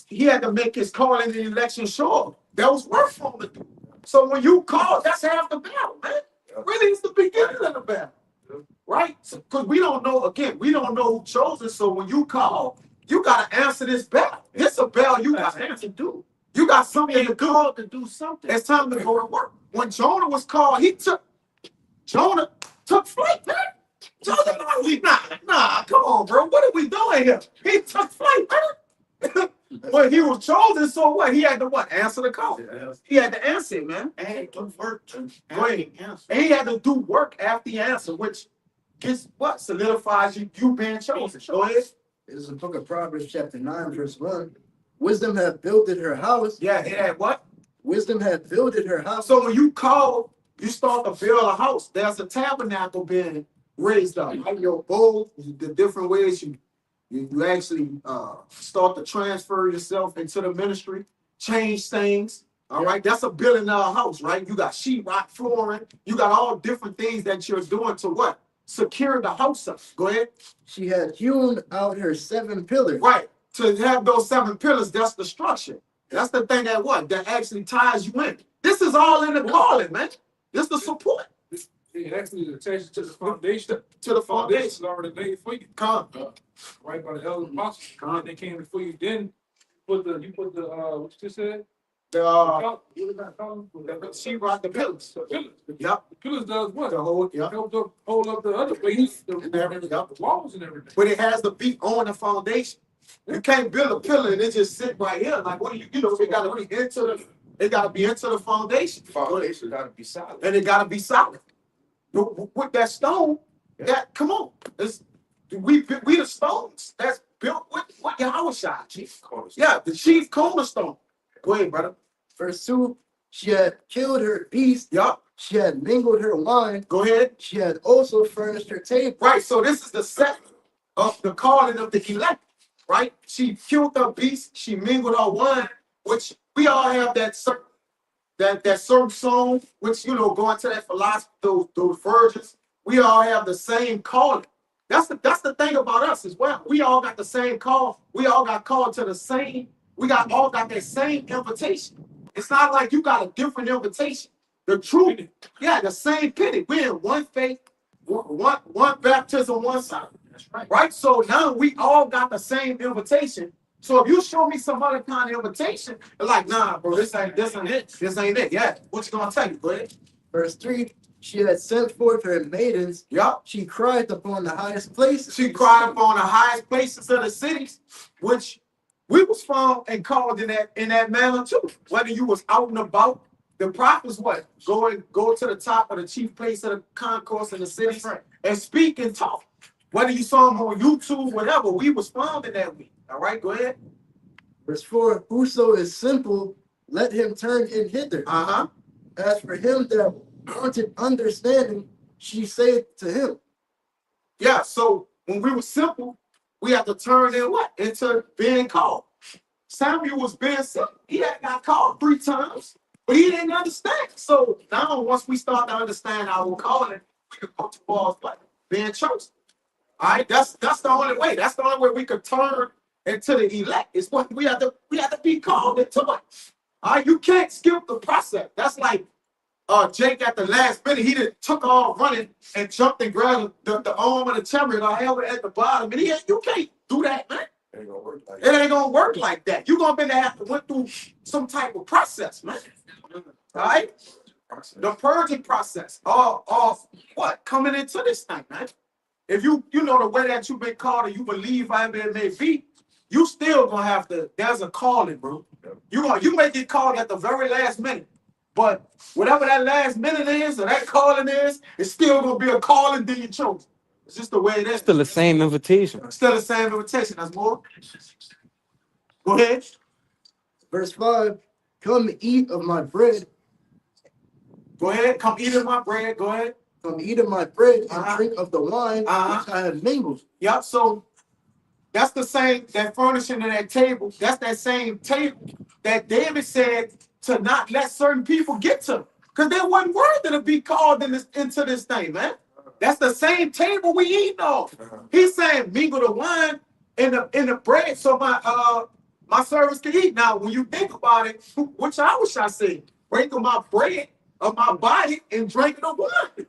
he had to make his calling and election sure. There was work for him to do. So when you call, that's half the battle, man. Really, it's the beginning of the battle. Right? Because we don't know who chose it. So when you call, you got to answer this battle. It's a battle you got to answer to. You got something to call to do something. It's time to go to work. When Jonah was called, Jonah took flight, man. Jonah, nah, come on, bro. What are we doing here? He took flight, man. But he was chosen, so what? He had to what? Answer the call. He had to answer it, man. And do work too. And he had to do work after the answer, which gets what? Solidifies you being chosen. Go ahead. This is the book of Proverbs, chapter 9, verse 1. Wisdom hath builded her house. Yeah, it had what? Wisdom hath builded her house. So when you call, you start to build a house. There's a tabernacle being raised up. Right? Your bowl, the different ways you actually start to transfer yourself into the ministry, change things. All right, that's a building of a house, right? You got sheetrock flooring. You got all different things that you're doing to what? Secure the house up. Go ahead. She had hewn out her 7 pillars. Right. To have those 7 pillars, that's the structure. That's the thing that what? That actually ties you in. This is all in the calling, man. This the support. It actually attaches to the foundation. To the foundation. Is already laid for you. Come. Right by the elder apostles. They came before you. Then you put the what you just said? The sheetrock, the pillars. The pillars. Yep. The pillars does what? The whole, yep. Help to hold up the other weights, And everything, yep. the walls and everything. But it has to be on the foundation. You can't build a pillar and it just sit right here. Like what do it gotta be into the foundation. Foundation got to be solid. And it gotta be solid. With that stone, come on. We the stones that's built with YAHAWASHI. Chief cornerstone. Yeah, the chief cornerstone. Go ahead, brother. Verse 2, she had killed her beast. Yup. She had mingled her wine. Go ahead. She had also furnished her table. Right, so this is the set of the calling of the elect, right? She killed her beast, she mingled her wine, which we all have that certain song, which, going to that philosophy, those virgins, we all have the same calling. That's the thing about us as well. We all got the same call. We all got called to the same. We all got that same invitation. It's not like you got a different invitation. The truth, yeah, the same penny. We're in one faith, one baptism, one son. That's right. Right. So now we all got the same invitation. So if you show me some other kind of invitation, like, nah, bro, this ain't it. This ain't it. Yeah. What you gonna tell you, bro? Verse 3, she had sent forth her maidens. Yup. She cried upon the highest places. She cried upon the highest places of the cities, which we was found and called in that manner too. Whether you was out and about, the prophets what? Go to the top of the chief place of the concourse in the city and speak and talk. Whether you saw them on YouTube, whatever, we was found in that week. All right, go ahead. Verse 4, whoso is simple, let him turn in hither. Uh-huh. As for him that wanted understanding, she said to him. Yeah, so when we were simple, we had to turn in what? Into being called. Samuel was being simple. He had got called 3 times, but he didn't understand. So now once we start to understand our calling, we can go towards what? Being chosen. All right, that's the only way. That's the only way we could turn into the elect. Is what we have to be called into it. All right, you can't skip the process. That's like Jake at the last minute, he done took off running and jumped and grabbed the arm of the chariot or held it at the bottom. And you can't do that, man. It ain't gonna work like It ain't gonna work like that. You're gonna have to went through some type of process, man. All right? The purging process of what? Coming into this thing, man. If you know the way that you've been called and you believe however it may be, you still gonna have to, there's a calling, bro. You may get called at the very last minute. But whatever that last minute is or that calling is, it's still gonna be a calling then you chose. It's just the way it is. Still the same invitation. Still the same invitation. That's more. Go ahead. Verse 5, come eat of my bread. Go ahead. Come eat of my bread. Go ahead. Come eat of my bread and drink of the wine which I have mingled. Yep. So that's the same, that furnishing of that table. That's that same table that David said to not let certain people get to. Because they wasn't worthy to be called into this thing, man. That's the same table we eating off. He's saying mingle the wine in the bread so my servants can eat. Now, when you think about it, which I wish I said, breaking my bread of my body and drinking the wine.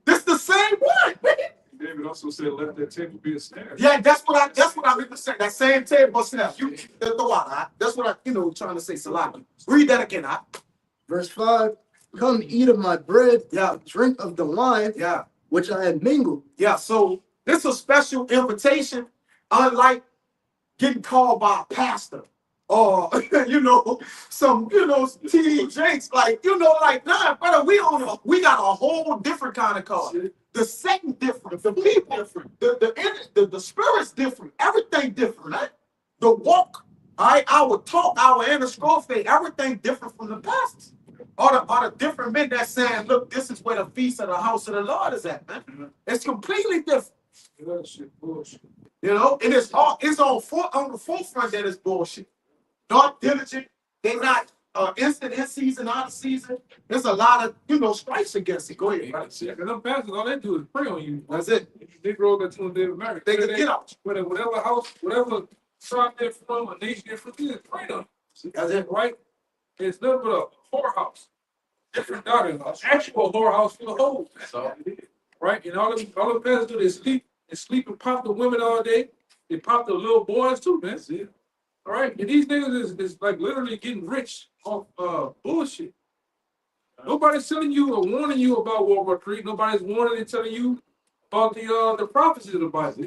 This the same wine, man. David also said, let that table be a snare. Yeah, that's what I meant to say. That same table snare. That's what I trying to say, Shalawam. Read that again. Verse 5, come eat of my bread, Yeah. drink of the wine, Yeah. which I have mingled. Yeah, so this is a special invitation, unlike getting called by a pastor or some TD Jakes, like nah, brother, we got a whole different kind of call. The setting different, the people different, the spirit's different, everything different, right? The walk, our talk, our inner faith, everything different from the pastors. Or the different men that saying, look, this is where the feast of the house of the Lord is at, man. It's completely different. Bullshit. And it's on the forefront that it's bullshit. Not diligent. They're not instant in season, out of season. There's a lot of strikes against it. Go ahead, right? Because them pastors, all they do is pray on you. That's it. Negro that's when they're married. They can get out. Whatever house, whatever tribe they're from, a nation they're from, they just pray on you. That's it. Right? It's nothing but a whorehouse. Different daughter, actual whorehouse for the whole. That's all it is. Right? And all the pastors do, they sleep and pop the women all day. They pop the little boys too, man. All right? And these niggas is like literally getting rich off bullshit. Nobody's telling you or warning you about World War III. Nobody's warning and telling you about the prophecies of the Bible.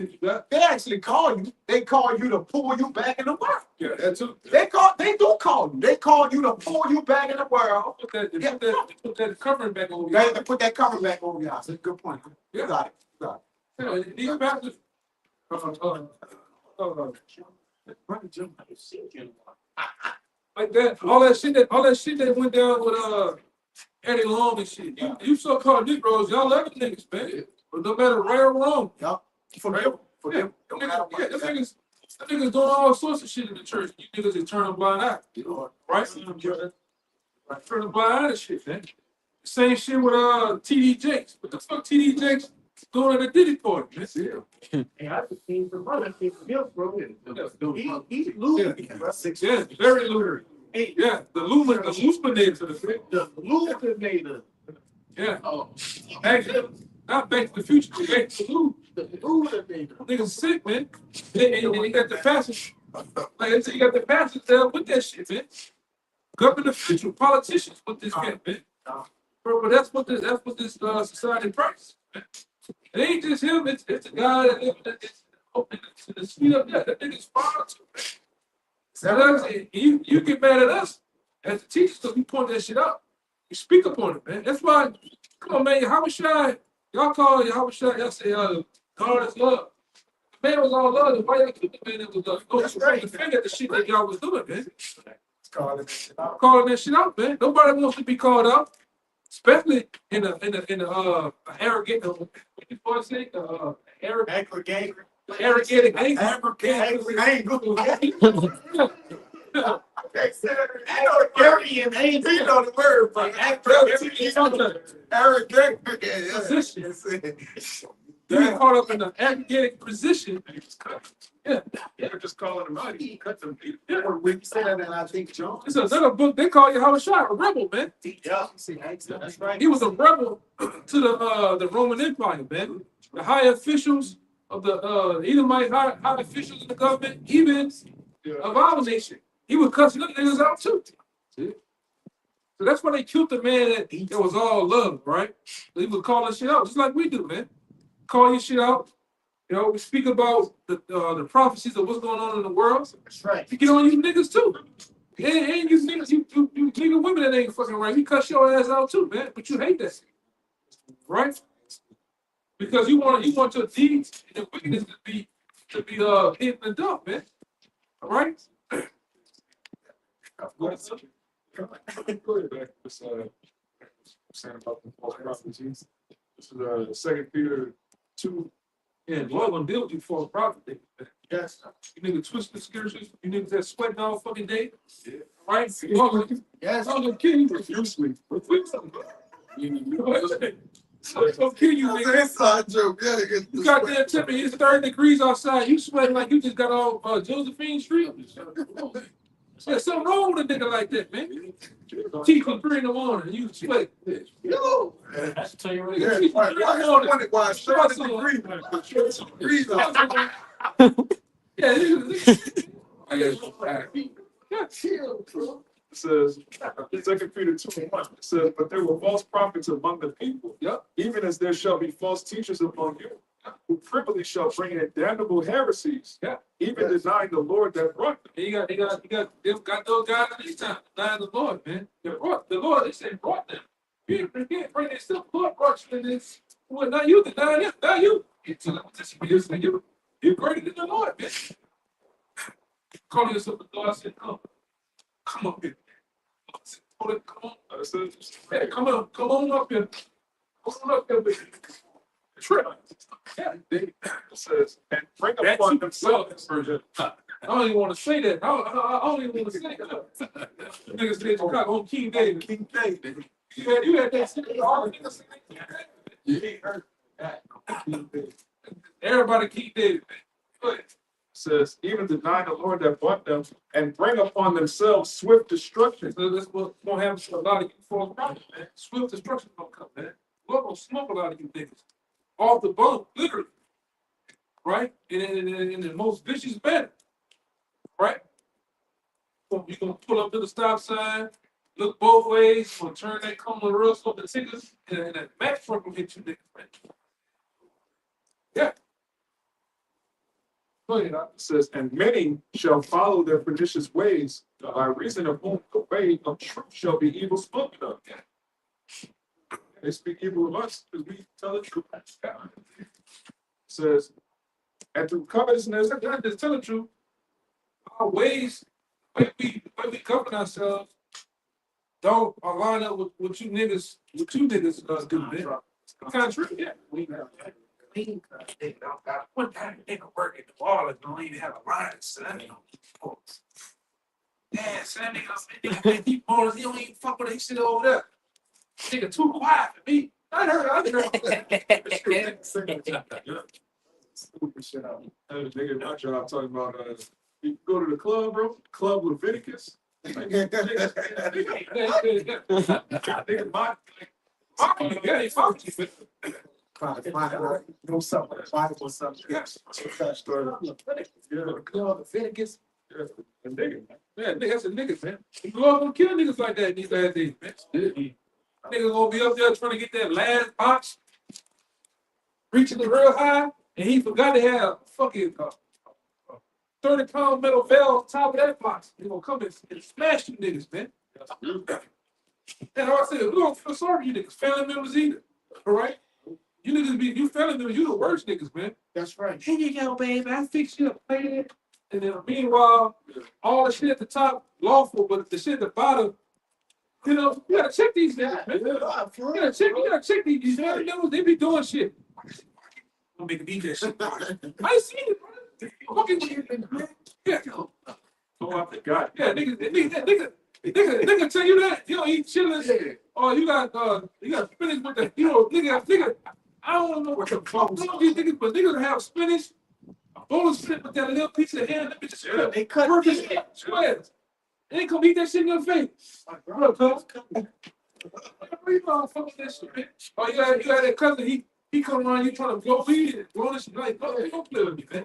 They actually call you. They call you to pull you back in the world. Yeah, that's it. They do call you. They call you to pull you back in the world. Put that covering back over They you. have to put that cover back over your house. That's a good point. You got it. You got it. These pastors, like that, all that shit that went down with Eddie Long and shit. You so-called Negroes, y'all love them niggas, man. But no matter right or wrong, Yup. Forgive them. them niggas doing all sorts of shit in the church. You niggas is turning a blind eye, right? Turning a blind eye to shit, man. Same shit with TD Jakes. What the fuck TD Jakes Going to the Diddy party, man. Hey, I just came from my milk, bro. He's Yeah, very lurid. Hey, Yeah, the illuminator, the illuminator. yeah. Not back to the future, but back to the Lou. The illuminator. Niggas sick, man. And you got the passage. Like I said, you got the passage there with that shit, man. Government official, politicians with this shit, man. But that's what this society practices. It ain't just him, it's a guy that lives in the street up there. That nigga's fine too, man. So that's it. You get mad at us as the teachers because we point that shit out. You speak upon it, man. That's why, come on, man, YAHAWASHI, y'all call YAHAWASHI, y'all say, God is love. The man was all love, and why y'all keep the man that was love? Don't point the finger at the shit that y'all was doing, man. Calling that shit out, man. Nobody wants to be called out. Especially in the arrogant, what you want to say, arrogant You get caught up in an arrogant position. Yeah, They're just calling him out. He cut them people. yeah. We said that, and I think John. It's another book. They call YAHAWASHI a rebel, man. Yeah, see, that's right. He was a rebel to the Roman Empire, man. The high officials of the Edomite high officials of the government, even of our nation. He was cussing them niggas out too. So that's why they killed the man that was all love, right? He was calling shit out, just like we do, man. Call your shit out. You know, we speak about the prophecies of what's going on in the world. That's right. You get on you niggas too. And you niggas, you nigga women that ain't fucking right. You cuss your ass out too, man. But you hate that, right? Because you want your deeds and your wickedness to be hidden and dumb, man. All right? Go ahead back. This saying about the false prophecies. This is 2 Peter 2. Yeah, the Lord gonna deal with you for a prophet. Yes. You niggas twist the scriptures. You niggas that sweating all fucking day. Yeah. Right? Yes. I'm gonna kill you. Profusely. I'm gonna kill you, nigga. Inside joke. Yeah, You got there tell me it's 30 degrees outside. You sweating like you just got on Josephine Street. There's something wrong with a nigga like that, man. Teeth from 3 in the morning. You sweat. Yo. That's tell you what. Yeah, why it's 30 degrees outside. Yeah, Chill, bro. It says, 2 Peter 2:1, it says, but there were false prophets among the people. Yep. Even as there shall be false teachers among you, who privily shall bring in damnable heresies, Yeah. even denying the Lord that brought them. You got those guys at this time, denying the Lord, man. They brought the Lord, they said brought them. You can't bring this stuff, Lord brought you in this. Well, not you, denying it, not you. You're greater than the Lord, man. Calling yourself the Lord, I said, come up here. I said, come on. I said, hey, come on up here. Come on up here, baby. Trip. Yeah, It says, and bring that's upon super themselves. version. I don't even want to say that. I don't even want to say that. Niggas said you got on King David. King David. You had that shit. All the niggas said King David. Everybody King David. Go ahead. Says, even denying the Lord that brought them, and bring upon themselves swift destruction. So that's what's gonna happen to a lot of you false prophets, man. Swift destruction gonna come, man. We're gonna smoke a lot of you niggas. Off the bone, literally. Right? In the most vicious manner. Right? So you're gonna pull up to the stop sign, look both ways, gonna turn that corner real slow, the tickets, and that Mack truck will hit you niggas, man. Yeah. Go ahead, It says, and many shall follow their pernicious ways, by reason of whom the way of truth shall be evil spoken of. They speak evil of us because we tell the truth. It says, and through covetousness, not just tell the truth. Our ways, the way we govern ourselves, don't align up with what you niggas do, man. Contrary, yeah. One time nigga work at the bar and don't even have a line, son. Yeah, son, nigga, deep ballers, he don't even fuck with that shit over there. Nigga too quiet for me. I heard. Stupid shit out. Nigga, my job talking about, you go to the club, bro, club with Leviticus. Nigga, Trying to find out, know something, Bible something. Yes. Story. Club Leviticus. Nigga, man, that's a nigga, man. You go gonna kill niggas like that these last days, man. Nigga gonna be up there trying to get that last box, reaching it real high, and he forgot to have fucking 30-pound metal valve on top of that box. He gonna come and smash you niggas, man. And I said, we don't feel sorry for you niggas, family members either. All right? You niggas you family members, you the worst niggas, man. That's right. Here you go, baby. I fixed you a plan. And then meanwhile, all the shit at the top, lawful, but the shit at the bottom, you know, you gotta check these niggas, man. You gotta check these family members, they be doing shit. I'm making DJ shit. I seen it, bro. Fucking shit, man. Yeah. Oh, I forgot. Yeah, nigga tell you that, you know, eat chillin'. Oh, you got spinach with the, you know, nigga, I don't know what the fuck these niggas, but niggas have spinach, a bowl of spinach with that little piece of ham, that bitch is They cut perfect squares. They ain't gonna eat that shit in your face. Bro, cuz. You know, fuck that shit, man. Oh, you got that cousin, he come around, you trying to blow weed and blow this shit like, no, they don't play with me, man.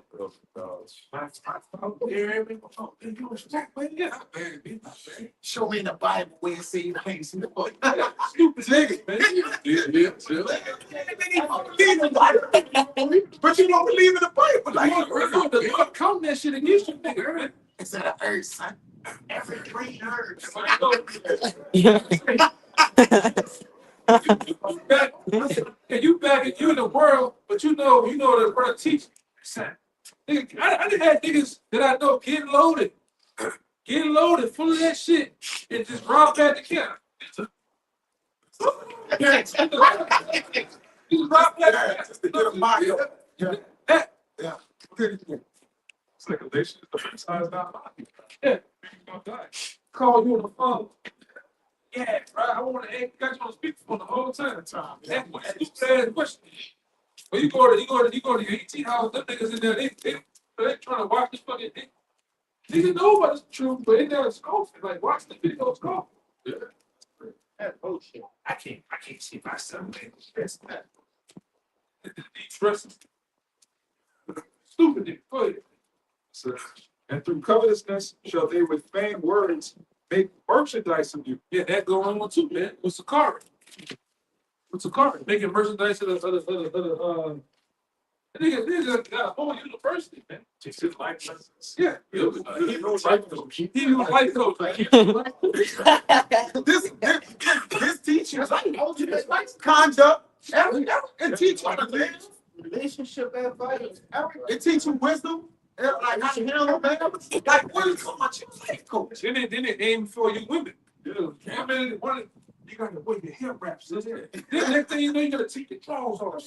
Show me in the Bible where it say you can't see the boy. Stupid niggas, man. But you don't believe in the Bible. The Lord count that shit against you, nigga, man. It's an earth, son. Every green herb. You back and you in the world, but you know the world teach. Nigga, I done had niggas that I know getting loaded, full of that shit, and just rob back the camp. Just rob back the camp. It's like a relationship. Yeah, call you on the phone. Yeah, bro, I want to got you on speakerphone the whole time. That question. But you go to your 18 house, them niggas in there, they trying to watch this fucking thing. Niggas know what's true, but they never scope it. Like, watch the video scope. Yeah. That bullshit. I can't see myself, man. That's that. Stressing. Stupid nigga. Go ahead. So, and through covetousness shall they with vain words make merchandise of you. Yeah, that go on too, man. What's the car? Making merchandise of the nigga got a whole university, man. Teach his life lessons. Yeah. He knows life coach. He was a life coach. This teacher, like conduct, and teach how to live, relationship advice, it teach you wisdom, and like how to handle man. Like what is so much life coach? Then they aim for you women. Yeah. I mean, you got to wear your hair wraps. Then next thing you know, you got to take your clothes off.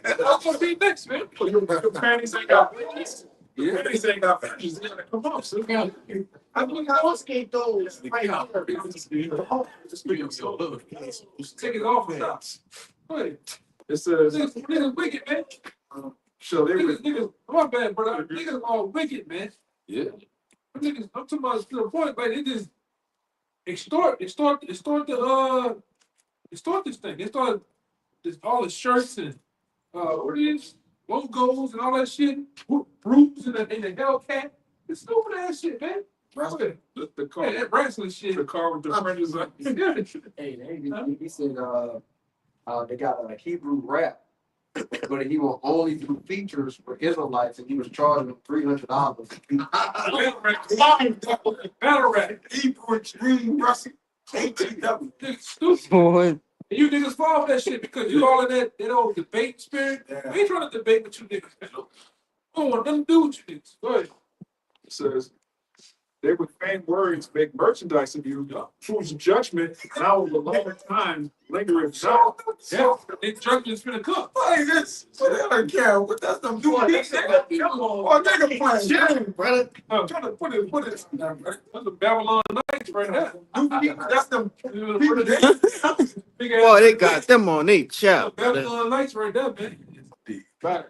That's gonna be next, man. Your panties ain't got panties. Yeah, panties ain't got panties. Come on, so I mean, I always skate those. Take it off without. Go ahead. It says, Niggas wicked, man. shall they with Niggas, my bad, brother. Niggas are wicked, man. Yeah. Niggas, I'm talking about to the point, like they just extort this thing. They start this all the shirts and what it is, logos and all that shit. Brutes and the Hellcat. It's stupid ass shit, man. the car, Yeah, that wrestling shit. the car with the fringes on. Hey, he said, they got a Hebrew rap, but he will only do features for Israelites, and he was charging them $300. Battle rap. Hebrew extreme Russell, ATW. Niggas stupid. And you niggas fall for that shit because you all in that old debate spirit. We ain't trying to debate with you niggas, man. We don't want nothing to do with you niggas. Go ahead. It says, They would feign words, make merchandise of you, choose judgment, now of a long time, lingereth not. Yeah, they judgment's finna come. Hey, this, so they don't care what that's them doing. Oh, nigga playing game, brother. Trying to put it. That's the Babylon Nights right there. That's them. Big Boy, ass they got them on their chap. Babylon Nights right there, man. Right.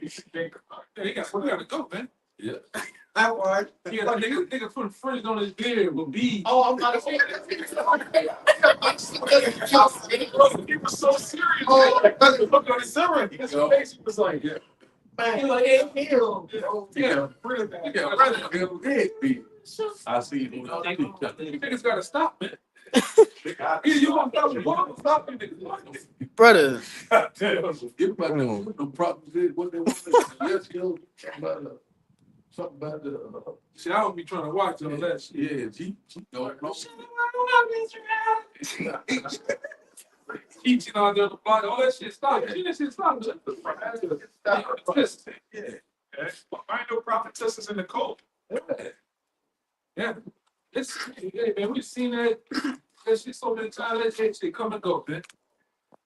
We gotta go, man. Yeah. That one. Yeah, nigga putting fringe on his beard with beads. Oh, I'm about to say that. He was so serious. Oh, Look on his summer. His face, he was like, yeah. man, he like, hey, hell. Yeah, really bad. I see you. You niggas gotta stop, man. Either you gonna stop you niggas. Brother, Get back on the problems is what they want. Yes, something about the. See, I don't be trying to watch all that shit. Yeah, G. Teaching on the other block, all that shit stop. That shit stop. Listen, I know prophetesses in the cult. yeah. Hey man, we've seen that shit so many times. That shit come and go, man.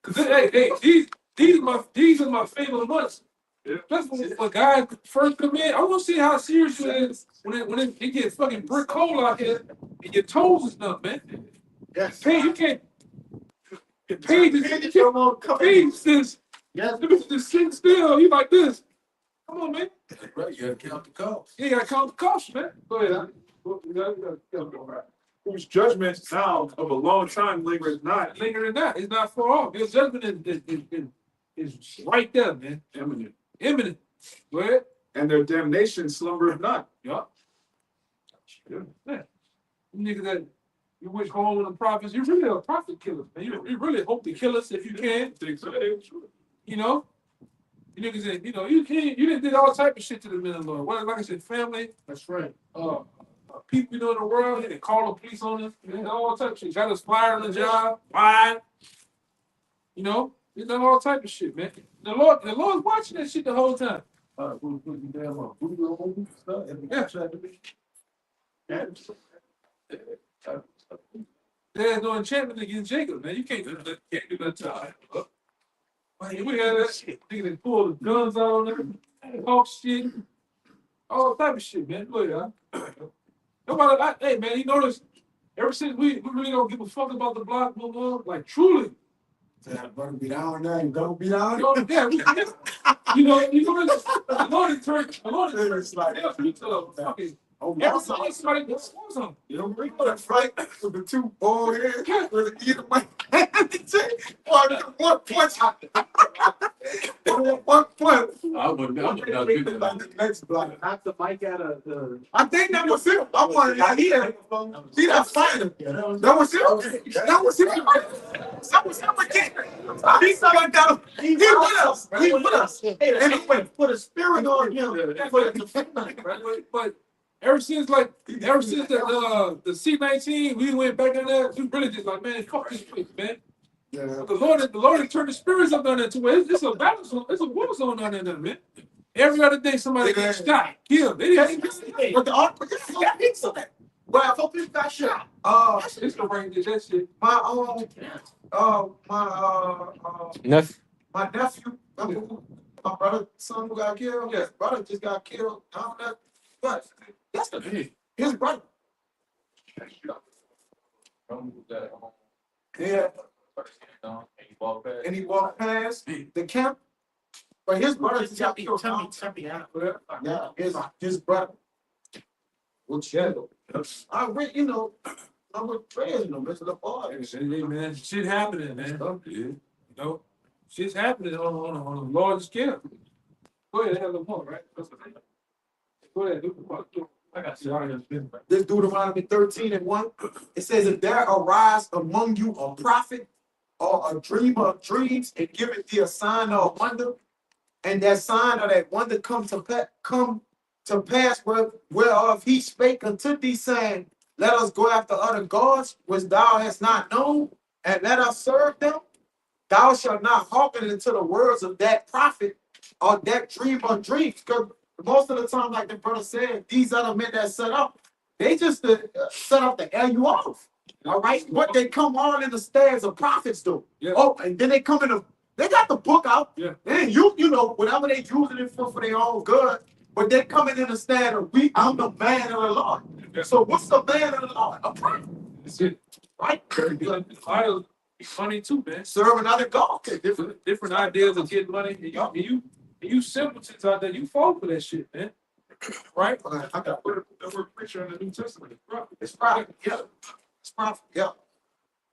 Cause hey, these are my favorite months. That's when guys first come in. I want to see how serious you is when it get fucking brick cold out here and your toes and stuff, man. Yes. Hey, you can't. Paige says, Yes. just sitting still. You like this. Come on, man. Right, you gotta count the cost. You gotta count the cost, man. Go ahead. Whose judgment now of a long time lingers not. Lingering not. It's not far off. Your judgment is right there, man. Imminent. Go ahead. And their damnation slumbereth not. Yeah. Man. You niggas that you wish home with the prophets, you're really a prophet killer, man. You really hope to kill us if you can. You know? You niggas that, you didn't did all type of shit to the men of the Lord. Well, like I said, family. That's right. People in the world, they call the police on us, all type of shit. Got us fired on the job, fired. He's done all type of shit, man. The Lord's watching that shit the whole time. There's no enchantment against Jacob, man. You can't do that time. We had that shit. Nigga, they pull the guns out on them, talk shit, all type of shit, man. Go ahead, huh? Hey, man, you notice ever since we really don't give a fuck about the block no more, like truly. Brother be down there, you don't be down Yeah, the Lord turned like fucking. Everybody somebody gets something. You know, we got a fight with the two bald heads. With either way. One punch. One punch. I'm The next block. Knock the mic out of the. I think that was him. I wanted to hear. See that fighter? That was him. That was him. That was him again. He started down. He with us. He with us. And he went put a spirit on him. But ever since the C-19, we went back in there. We really just like, man, fuck this place, man. Yeah. The Lord turned the spirits up down there to where it's a battle zone. It's a war zone down there, man. Every other day somebody gets shot, killed. They didn't. But the art, well, I hope people got shot. It's the rain did that shit. My nephew. my nephew, my brother's son who got killed. His brother just got killed. But that's his brother. Yeah. And he walked past the camp. But his brother just got killed. Yeah, his brother. Which I read, I'm with prayers, Mr. the boys. Hey, man, shit happening, man. Shit's happening on a large scale. Go ahead, have a little more, right? Go ahead, do the part. I got you. This Deuteronomy 13:1. It says, if there arise among you a prophet or a dreamer of dreams, and giveth thee a sign or a wonder, and that sign or that wonder come to pass whereof he spake unto thee, saying, let us go after other gods which thou hast not known, and let us serve them. Thou shalt not hearken into the words of that prophet or that dreamer of dreams. Because most of the time, like the brother said, these are the men that set up They just set up to air you off. All right, but they come all in the stairs of prophets though. Yeah. Oh, and then they come in the. They got the book out. Yeah. And you know, whatever they using it for their own good. But they coming in the stand of I'm the man of the Lord. Yeah. So what's the man of the Lord? A prophet, That's it. right? Idols be funny too, man. Serving other gods. Different ideas of getting money. And you simpletons out there, you fall for that shit, man. Right? I got We're a preacher in the New Testament. It's prophet. Yeah. It's prophet. Yeah.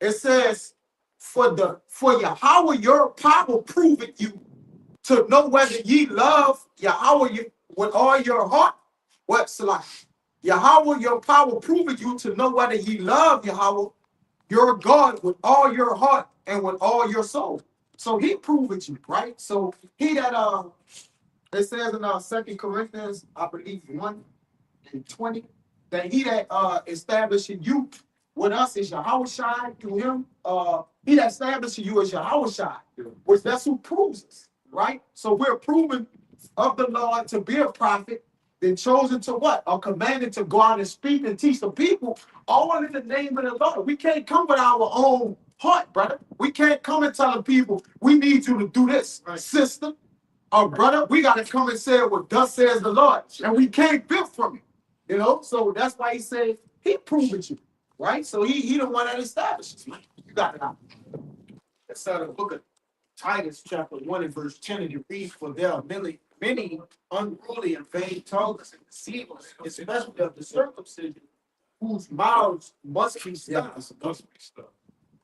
It says, for Yahweh your power proveth you to know whether ye love Yahweh with all your heart. What's like? Yahweh your power proveth you to know whether ye love Yahweh your God with all your heart and with all your soul. So he proved you, right? So he that it says in 2 Corinthians, I believe 1:20, that he that established you with us is YAHAWASHI through him. He that established you is YAHAWASHI, which that's who proves us, right? So we're proven of the Lord to be a prophet, then chosen to what? Or commanded to go out and speak and teach the people, all in the name of the Lord. We can't come with our own heart, brother. We can't come and tell the people, we need you to do this, sister. Or brother, we got to come and say what thus says the Lord. And we can't build from it. You know, so that's why he said he proved you, right? So he the one that establishes, man. You got it out. That's out of the book of Titus, chapter 1 and verse 10, and it reads, for there are many unruly and vain talkers and deceivers, especially of the circumcision, whose mouths must be stopped,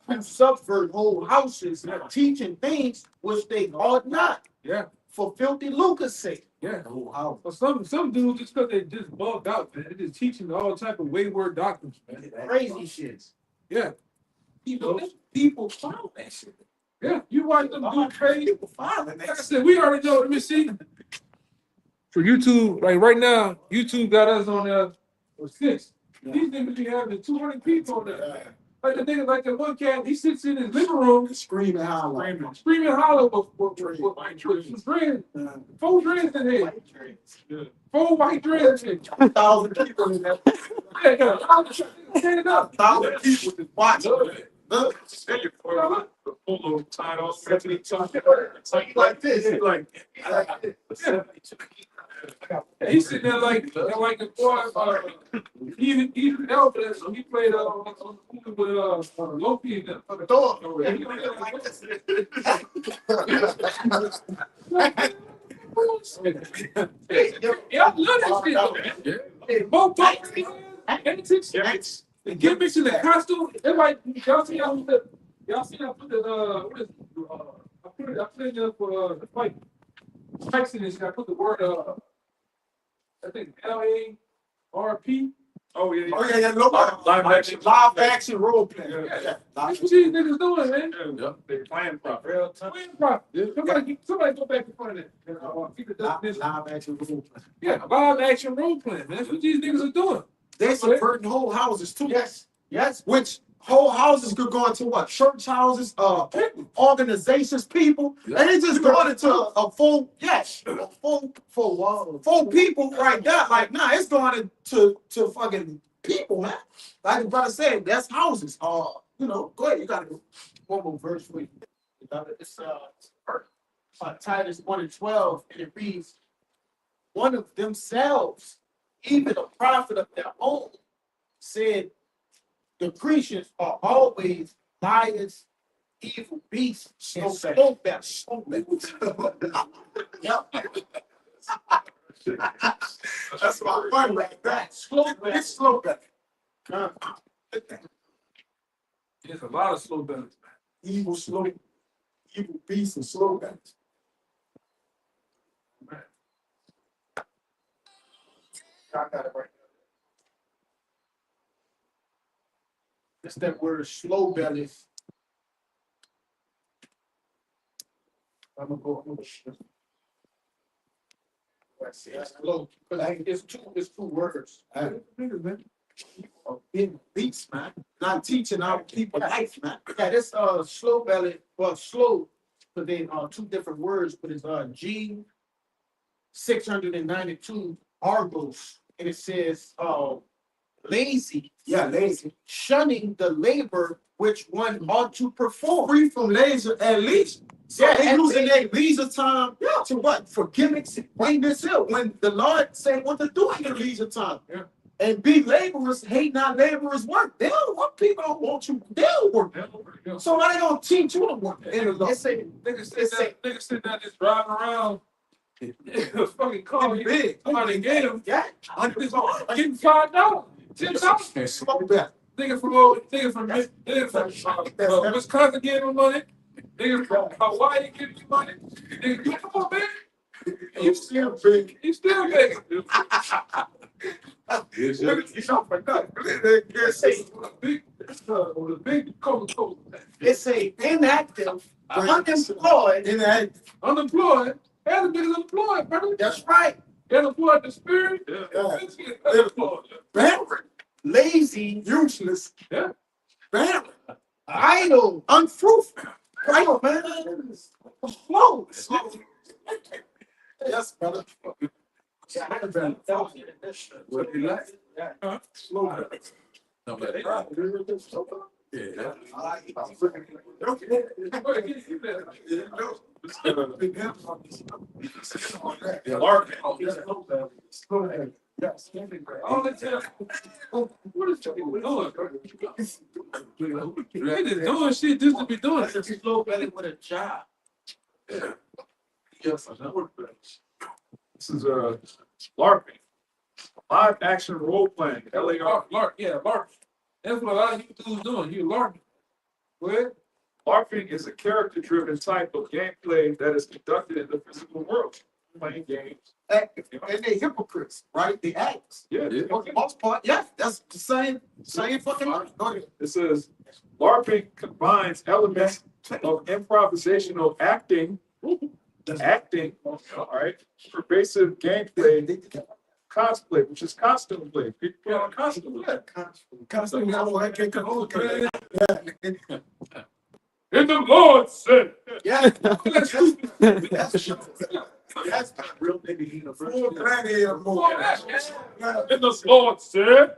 who subvert whole houses, teaching things which they ought not. Yeah. For filthy lucre's sake. Yeah. Well, some dudes just because they just bugged out, man. They're just teaching all type of wayward doctrines, man. Crazy shit. Yeah. People follow that shit. Yeah. You watch them do crazy. People follow Like I that. said, we already know. Let me see. For YouTube, like right now, YouTube got us on there for 6. These niggas be having 200 people on there. Like the nigga, like the one cat, he sits in his living room, Screaming holler. screaming hollow with some dreads, 4 dreads in here, 4 white dreads in here. 1,000 people in that. Yeah, got stand up. 1,000 people just watching. Look. Polo tied off, Like this. like, he's sitting there like the boy, even Elvis, so he played with Loki and the dog. Yeah, I love this shit, man. Both antics, the gimmicks and the costume. Everybody, y'all see I put the what is I put it up for like text in this. I put the word I think LARP. Oh yeah. Live action role play. Yeah. That's what these niggas doing, man. Yeah. They playing profit. Playing profit. Somebody go back in front of that. Keep it Live action role play. Yeah, live action role playing, man. That's what these niggas are doing. They subverting whole houses too. Yes. Which whole houses could go into what? Church houses, organizations, people. And they just going into a full people right there. Like, nah, it's going to fucking people, man. Like the brother said, that's houses. Go ahead, you gotta go. One more verse for you. It's Titus 1:12, and it reads, one of themselves, even a prophet of their own, said, the Grecians are always liars, evil beasts, and slow bellies. Yep. That's my fun right there. It's slow belly. There's a lot of slow bellies, man. Evil beasts and slow bellies. I got it right. It's that word slow bellies. I'm gonna go. Let's see. That's slow. Because it's two words. Being beats, man. Not teaching our people life, man. Yeah, this slow belly, well, slow, but they are 2 different words, but it's G 692 Argos, and it says lazy, lazy. shunning the labor which one ought to perform. Free from laser at least. So Yeah, they and using their leisure time to what? For gimmicks and bring this hill when the Lord said what to do in your leisure time. Yeah. And be laborers, hate not laborers work. They don't want people don't want you, they'll work. So why they gonna teach you to work? And And it say, niggas sitting there just driving around in a fucking car. big. Somebody gave him Yeah, getting $5, $10. smoke that. Nigga from Wisconsin gave him money. Nigga from Hawaii gave him money. Nigga, come on, man. You still big. You still big. Yes, You sir. know, for nothing. With a big Coca-Cola. It's a inactive, unemployed. Unemployed. Hell, the niggas unemployed, brother. That's right. Unemployed the spirit. Unemployed. Barren, lazy, useless. Yeah. Barren, idle, unfruitful. Right, man. Slow. Yes, brother. What you like? Slow. No, but- Yeah. All the time. What is you doing, bro? They just doing shit just to be doing it. Slow belly with a job. Yes, I know. This is LARPing. Live action role playing. LAR. LARP, yeah, LARP. That's what a lot of you dudes doing. You LARPing. Go ahead. LARPing is a character-driven type of gameplay that is conducted in the physical world. Playing games. And they hypocrites, right? The acts. Yeah. For the most part, yeah, that's the same fucking line. Go ahead. It says LARPing combines elements of improvisational acting, all right, pervasive gameplay, cosplay, which is costume play. People put on costume play. Constantly, I can't come on. And the Lord said, Yeah. That's Real nigga university. Full gladiator mode. and the Lord said,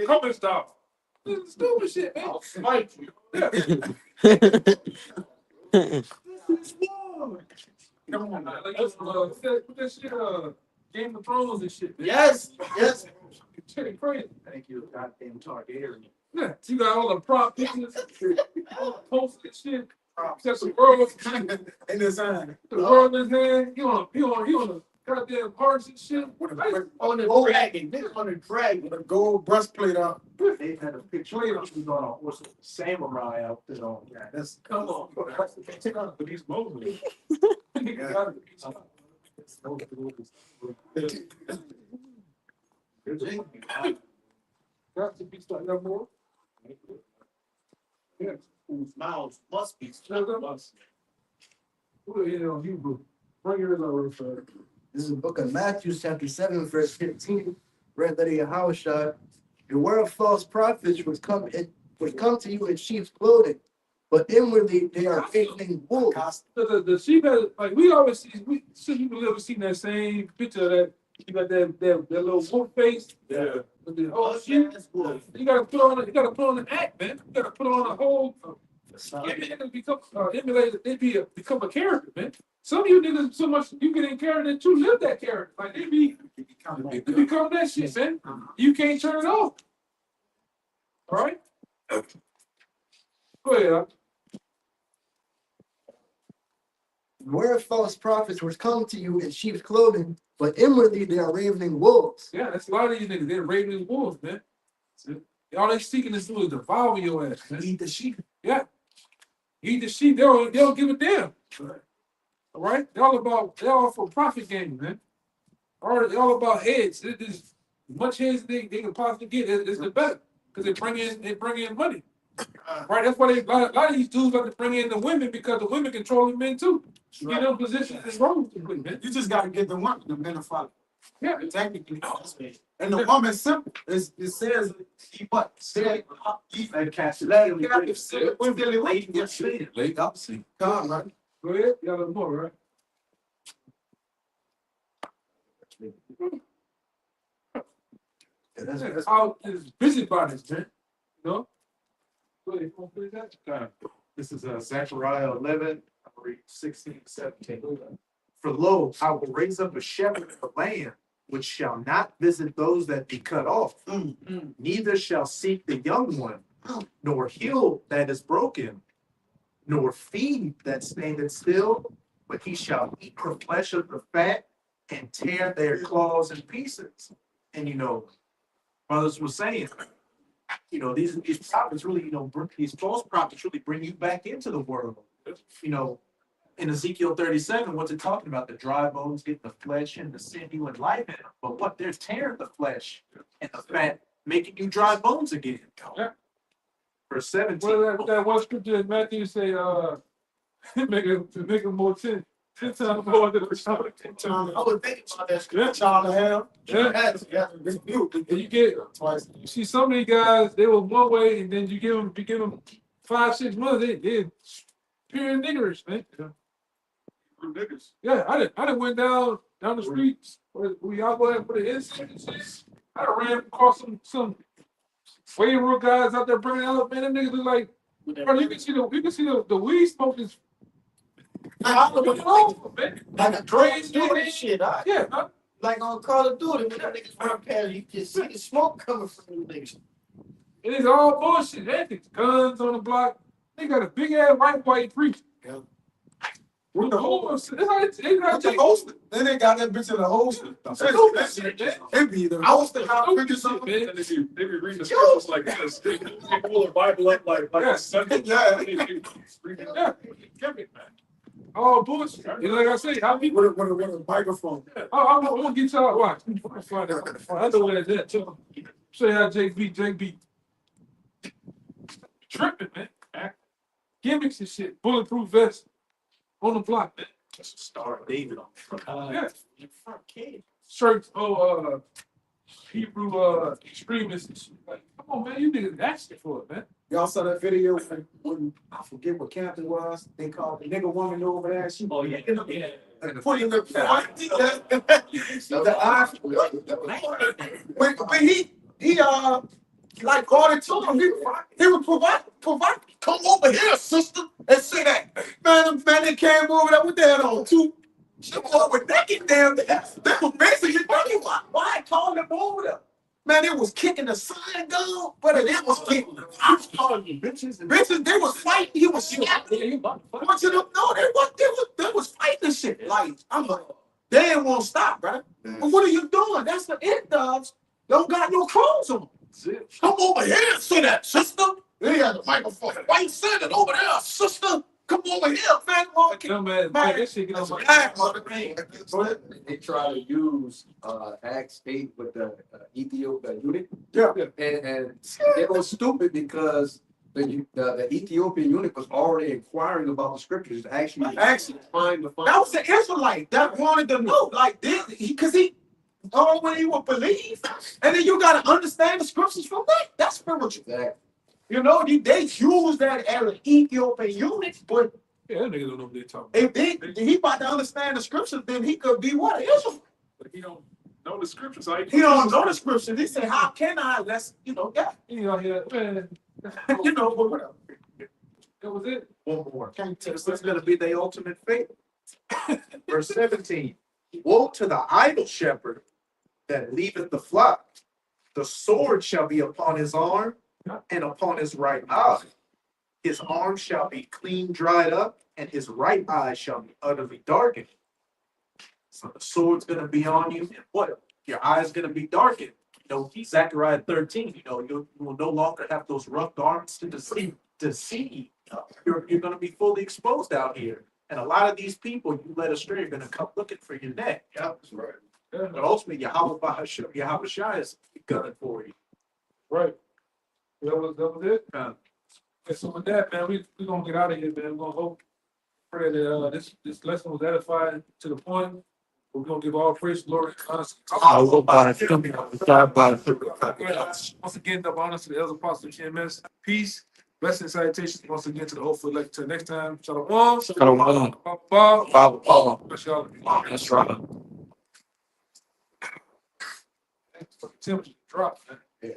come and stop. This is stupid shit, man. Fight you. Come on, man. Like, that shit, Game of Thrones and shit, man. Yes, yes. Shit crazy. Thank you, goddamn Targaryen. Yeah, you got all the prop pictures, all the posters and shit. Except the world, In design. the world in his hand. He on the goddamn parts and shit. On the dragon, nigga on the dragon. With a gold breastplate on. They had a picture of him on a horse, samurai outfit on. Yeah, that's. Come on, take out the these Moses. Got to be starting that more. Yeah. Whose mouths must be Shut shut. up. Put it in on Hebrew. Bring it over for This is the book of Matthew, chapter 7, verse 15. Read that YAHAWASHI. Beware of false prophets which come to you in sheep's clothing, but inwardly they are ravening wolves. the sheep has, like, we always see, people ever seen that same picture of that. You got that little wolf face. Yeah. With the whole sheep. You gotta put on an act, man. You gotta put on a whole. Become a character, man. Some of you niggas so much you get in character that you live that character. Like they become that shit, man. You can't turn it off. All right. Go ahead. Beware of false prophets which come to you in sheep's clothing, but inwardly they are ravening wolves. Yeah, that's a lot of these niggas. They're ravening wolves, man. All they seeking is to devour your ass, man. Eat the sheep. Yeah. Eat the sheep. They don't give a damn. All right? They're all for profit gain, man. They're all about heads. It's as much heads they can possibly get is the better. Because they bring in money. Right? That's why a lot of these dudes like to bring in the women because the women control the men too. You get them positions and roles to put, man. You just gotta get the woman, the men to follow. Yeah. Technically. And the woman's simple. It says, he what? Say, And catch it. Late opposite. Come on, right? Go ahead. You got a little more, right? All is busybodies, man. You know? Go ahead, you wanna play that? This is Zechariah 11, I read 16, 17. For lo, I will raise up a shepherd of the land, which shall not visit those that be cut off, neither shall seek the young one, nor heal that is broken, nor feed that standeth still, but he shall eat the flesh of the fat and tear their claws in pieces. And brothers were saying, these prophets really, these false prophets really bring you back into the world. In Ezekiel 37, what's it talking about? The dry bones getting the flesh and the sinew and life in them. But what? They're tearing the flesh and the fat, making you dry bones again. Yeah. Verse 17. Well, that one scripture in Matthew say, make it more 10 times more than the child of 10 times. I was thinking about that script, child of hell. And you get, you see some of these guys, they were one way, and then you give them 5-6 months, they're pure niggers, man. Niggas. Yeah, I done went down the streets where y'all go ahead and put an insect and shit. I done ran across some wayward guys out there bringing out, man. Them niggas look like, bro, you can see the weed smoke is. Like a Crazy, Duty shit. Yeah, Like on Call of Duty, when that niggas run past, you can see the smoke coming from them niggas. it is all bullshit. Everything's guns on the block. They got a big ass white priest. Yeah. What the whole? It's not They hosted. Then they got that bitch in the hosted. It be the Hosted how shit, man. They be reading the scriptures like this. They pull the Bible up like Yeah. a Sunday. Yeah. Oh, bullshit. And like I say, how people. With a microphone. I'm gonna get y'all watch. I know where that's at too. Show you how Jake beat. Tripping, man. Gimmicks and shit. Bulletproof vest on the block, man. That's a Star of David on the Yeah. front cage. Shirts, Hebrew extremists and shit. Like, come on, man, you niggas asking for it, man. Y'all saw that video when I forget what captain was. They called the nigga woman over there. She Oh, yeah. putting the eye. But he like ordered to him. He would provide. Come over here, sister, and say that. Man, they came over there with that on too. She was over naked down there. They were basically thinking, why call them over there? Man, it was kicking the sign down, but it was kicking. I was calling you bitches. Bitches, they was fighting. He was slapping. Want you to know they was fighting and shit. Like, I'm like, they ain't won't stop, brother. But what are you doing? That's the end dogs. Don't got no clothes on. Come over here and say that, sister. They had the microphone. Why you saying it over there, sister? Come over here, man. No, man, that shit get on my They try to use Acts 8 with the Ethiopian eunuch. Yeah. And they go stupid because the Ethiopian eunuch was already inquiring about the scriptures, actually trying to find. That was the Israelite that wanted to know, like, because he when he would believe, and then you got to understand the scriptures from that. That's spiritual. Exactly. You know, they use that as an Ethiopian eunuch, but Yeah, that nigga don't know what they talking about. if he about to understand the scriptures, then he could be what? Israel. But he don't know the scriptures. He don't know the scriptures. He said, how can I? Let's, yeah. You out here, man. But whatever. That was it. One more. This is going to be the ultimate fate. Verse 17. Woe to the idle shepherd that leaveth the flock. The sword shall be upon his arm and upon his right eye. His arm shall be clean dried up, and his right eye shall be utterly darkened. So the sword's going to be on you, and what? Your eye's going to be darkened. Zechariah 13, you will no longer have those rough garments to deceive. You're going to be fully exposed out here. And a lot of these people you led astray are going to come looking for your neck. Yeah, that's right. But ultimately, YAHAWASHI is gunning for you. Right. That was it. And so with that, man, we gonna get out of here, man. We're gonna hope, pray that this lesson was edifying to the point. We're gonna give all praise, glory, and honor. Once again, the honor to the elder apostle KMS. Peace, blessing, and salutations once again to the hopeful elect. Till next time, Shalawam. Shalawam. Bless y'all. That's right. Temperature. drop. Yeah.